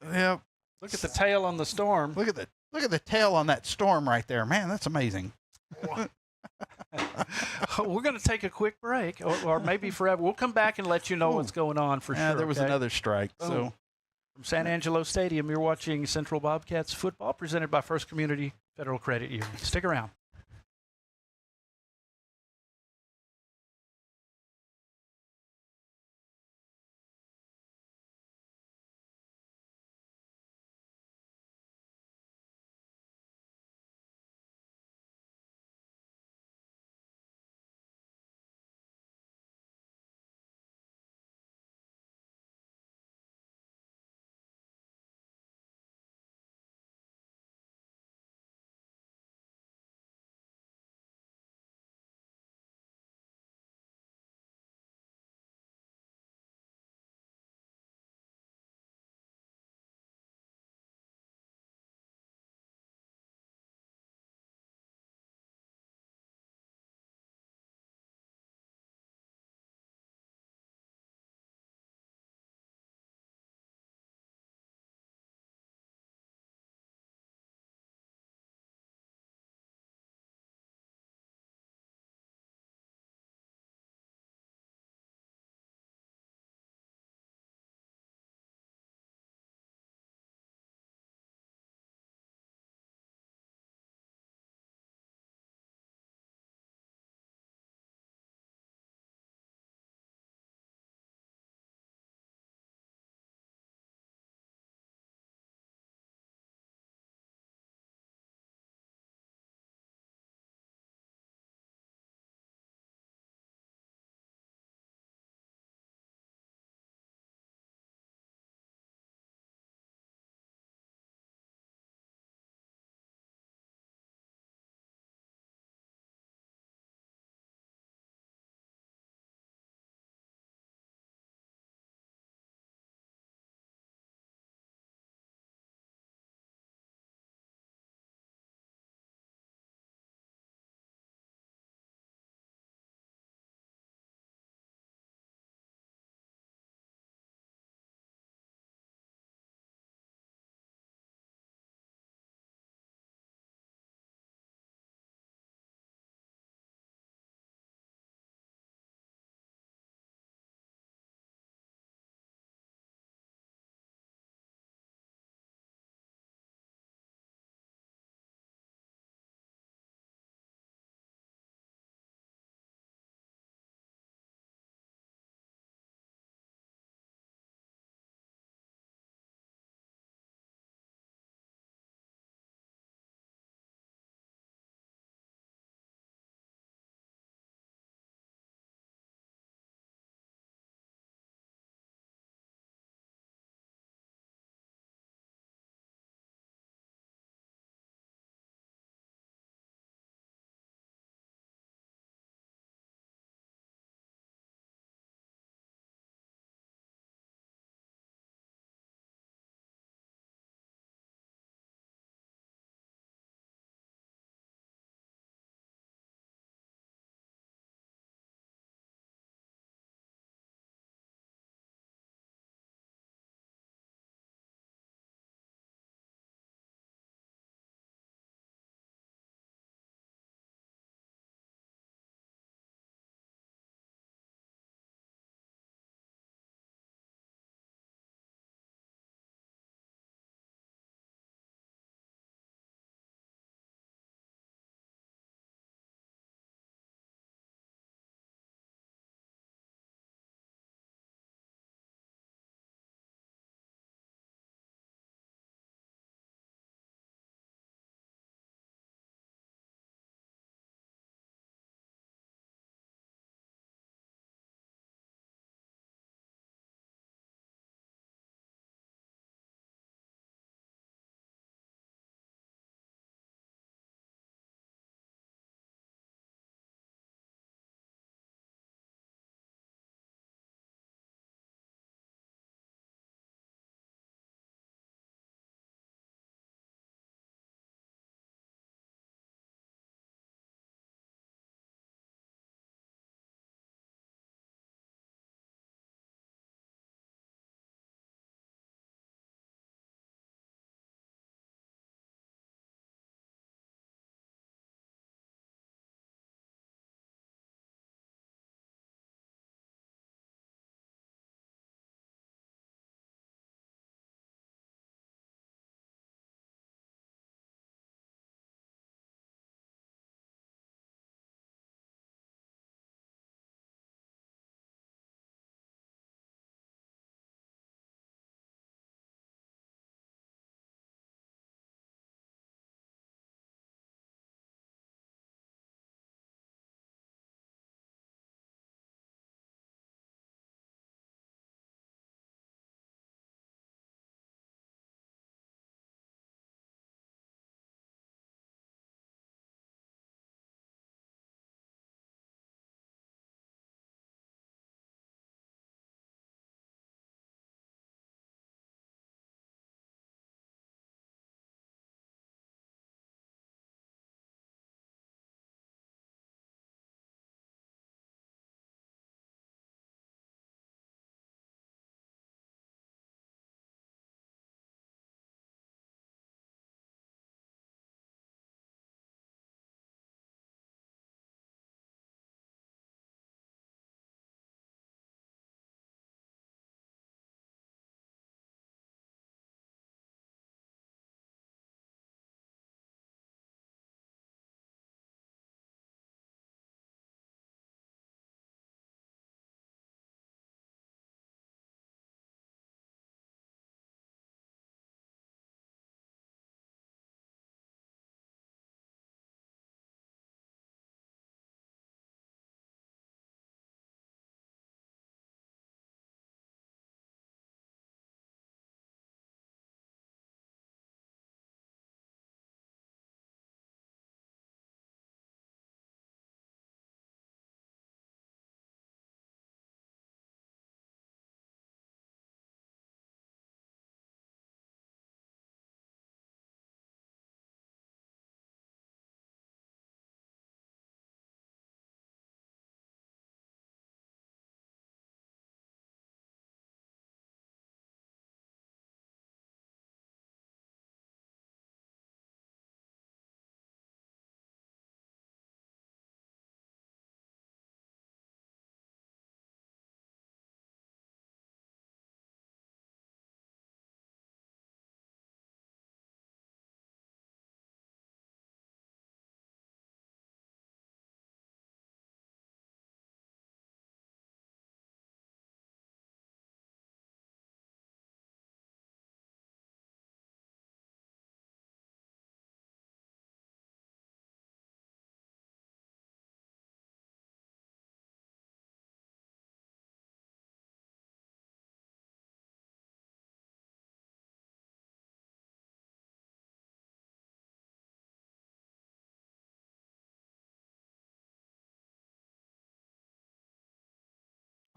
yeah. Look at the tail on the storm. Look at the tail on that storm right there, man. That's amazing. We're going to take a quick break, or maybe forever. We'll come back and let you know what's going on for sure. There was okay? another strike. So from San Angelo Stadium, you're watching Central Bobcats football presented by First Community Federal Credit Union. Stick around.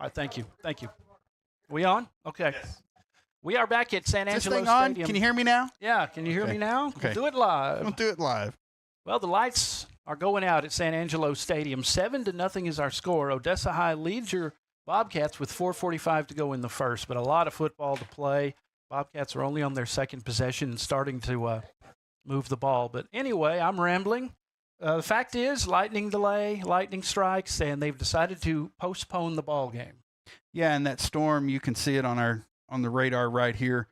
All right, thank you. Thank you. We on? Okay. Yes. We are back at San Is this Angelo thing on? Stadium. Can you hear me now? Yeah, can you hear Okay. me now? Okay. We'll do it live. We'll do it live. Well, the lights are going out at San Angelo Stadium. 7-0 is our score. Odessa High leads your Bobcats with 4:45 to go in the first, but a lot of football to play. Bobcats are only on their second possession and starting to move the ball. But anyway, I'm rambling. The fact is, lightning delay, lightning strikes, and they've decided to postpone the ball game. Yeah, and that storm, you can see it on the radar right here.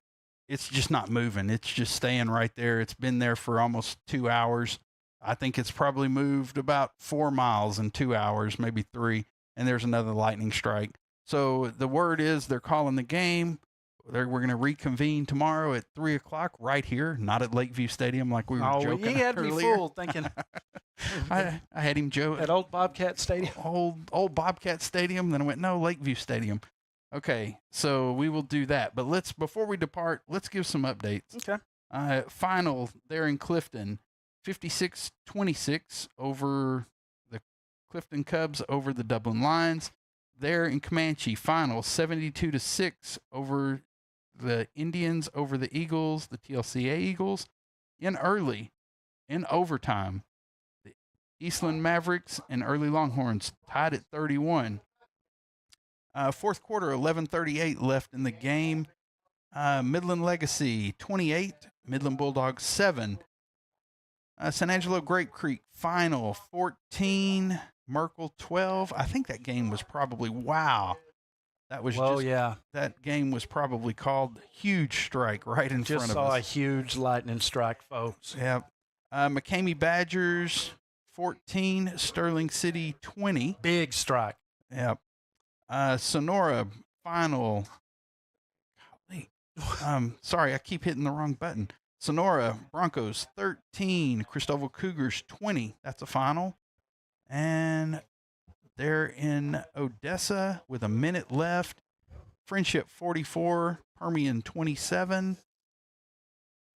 It's just not moving. It's just staying right there. It's been there for almost 2 hours. I think it's probably moved about 4 miles in 2 hours, maybe 3, and there's another lightning strike. So the word is they're calling the game. We're going to reconvene tomorrow at 3 o'clock right here, not at Lakeview Stadium like we were joking he had earlier. me fooled thinking I had him joke at old Bobcat Stadium. old Bobcat Stadium. Then I went, no, Lakeview Stadium. Okay, so we will do that. But before we depart, let's give some updates. Okay. Final there in Clifton, 56-26 over the Clifton Cubs over the Dublin Lions. There in Comanche, final 72-6 over the Indians over the Eagles, the TLCA Eagles. In overtime, the Eastland Mavericks and Early Longhorns tied at 31. Fourth quarter, 11:38 left in the game. Midland Legacy 28, Midland Bulldogs 7. San Angelo Grape Creek final 14, Merkel 12. I think that game was probably That was that game was probably called huge strike right in front of us. Just saw a huge lightning strike, folks. Yep. McCamey Badgers 14, Sterling City 20. Big strike. Yep. Sonora final. Sorry, I keep hitting the wrong button. Sonora Broncos 13, Cristobal Cougars 20. That's a final. And they're in Odessa with a minute left. Friendship 44, Permian 27.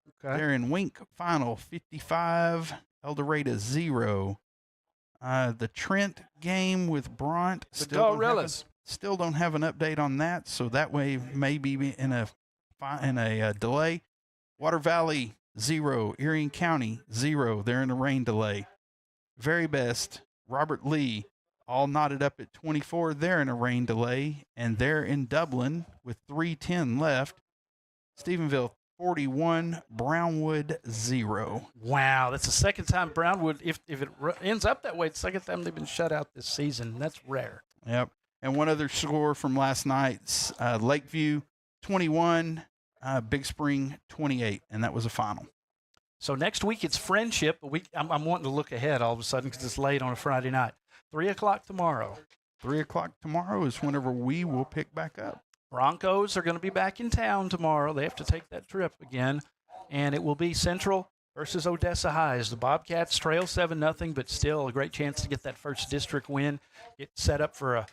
Okay. They're in Wink final 55, El Dorado 0. The Trent game with Bront still don't have an update on that, so that way maybe in a delay. Water Valley 0, Erie County 0. They're in a rain delay. Very best, Robert Lee, all knotted up at 24. They're in a rain delay, and they're in Dublin with 3:10 left. Stephenville 41, Brownwood 0. Wow, that's the second time Brownwood, if it ends up that way, it's the second time they've been shut out this season. That's rare. Yep. And one other score from last night's Lakeview 21, Big Spring 28, and that was a final. So next week it's Friendship. I'm wanting to look ahead all of a sudden because it's late on a Friday night. 3 o'clock tomorrow. 3 o'clock tomorrow is whenever we will pick back up. Broncos are going to be back in town tomorrow. They have to take that trip again, and it will be Central versus Odessa High as the Bobcats trail 7-0, but still a great chance to get that first district win. Get set up for an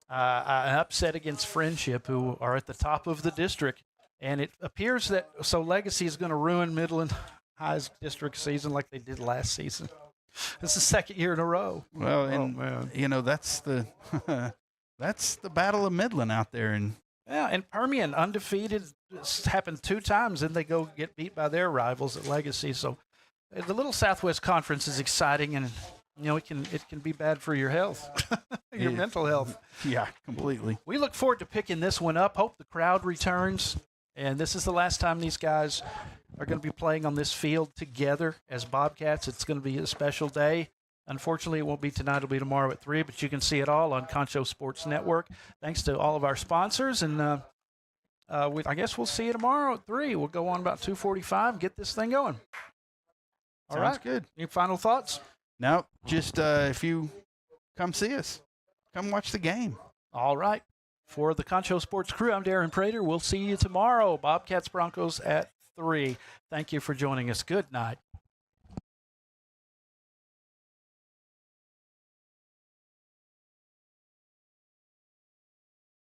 upset against Friendship, who are at the top of the district. And it appears that Legacy is going to ruin Midland High's district season like they did last season. It's the second year in a row. Well, and you know that's the that's the Battle of Midland out there, and Permian undefeated. It's happened 2 times, and they go get beat by their rivals at Legacy. So the Little Southwest Conference is exciting, and it can be bad for your health, your mental health. Yeah, completely. We look forward to picking this one up. Hope the crowd returns. And this is the last time these guys are going to be playing on this field together as Bobcats. It's going to be a special day. Unfortunately, it won't be tonight. It'll be tomorrow at 3, but you can see it all on Concho Sports Network. Thanks to all of our sponsors. And I guess we'll see you tomorrow at 3. We'll go on about 2:45 and get this thing going. All right. Sounds good. Any final thoughts? No, just if you come see us, come watch the game. All right. For the Concho Sports crew, I'm Darren Prater. We'll see you tomorrow. Bobcats Broncos at 3. Thank you for joining us. Good night.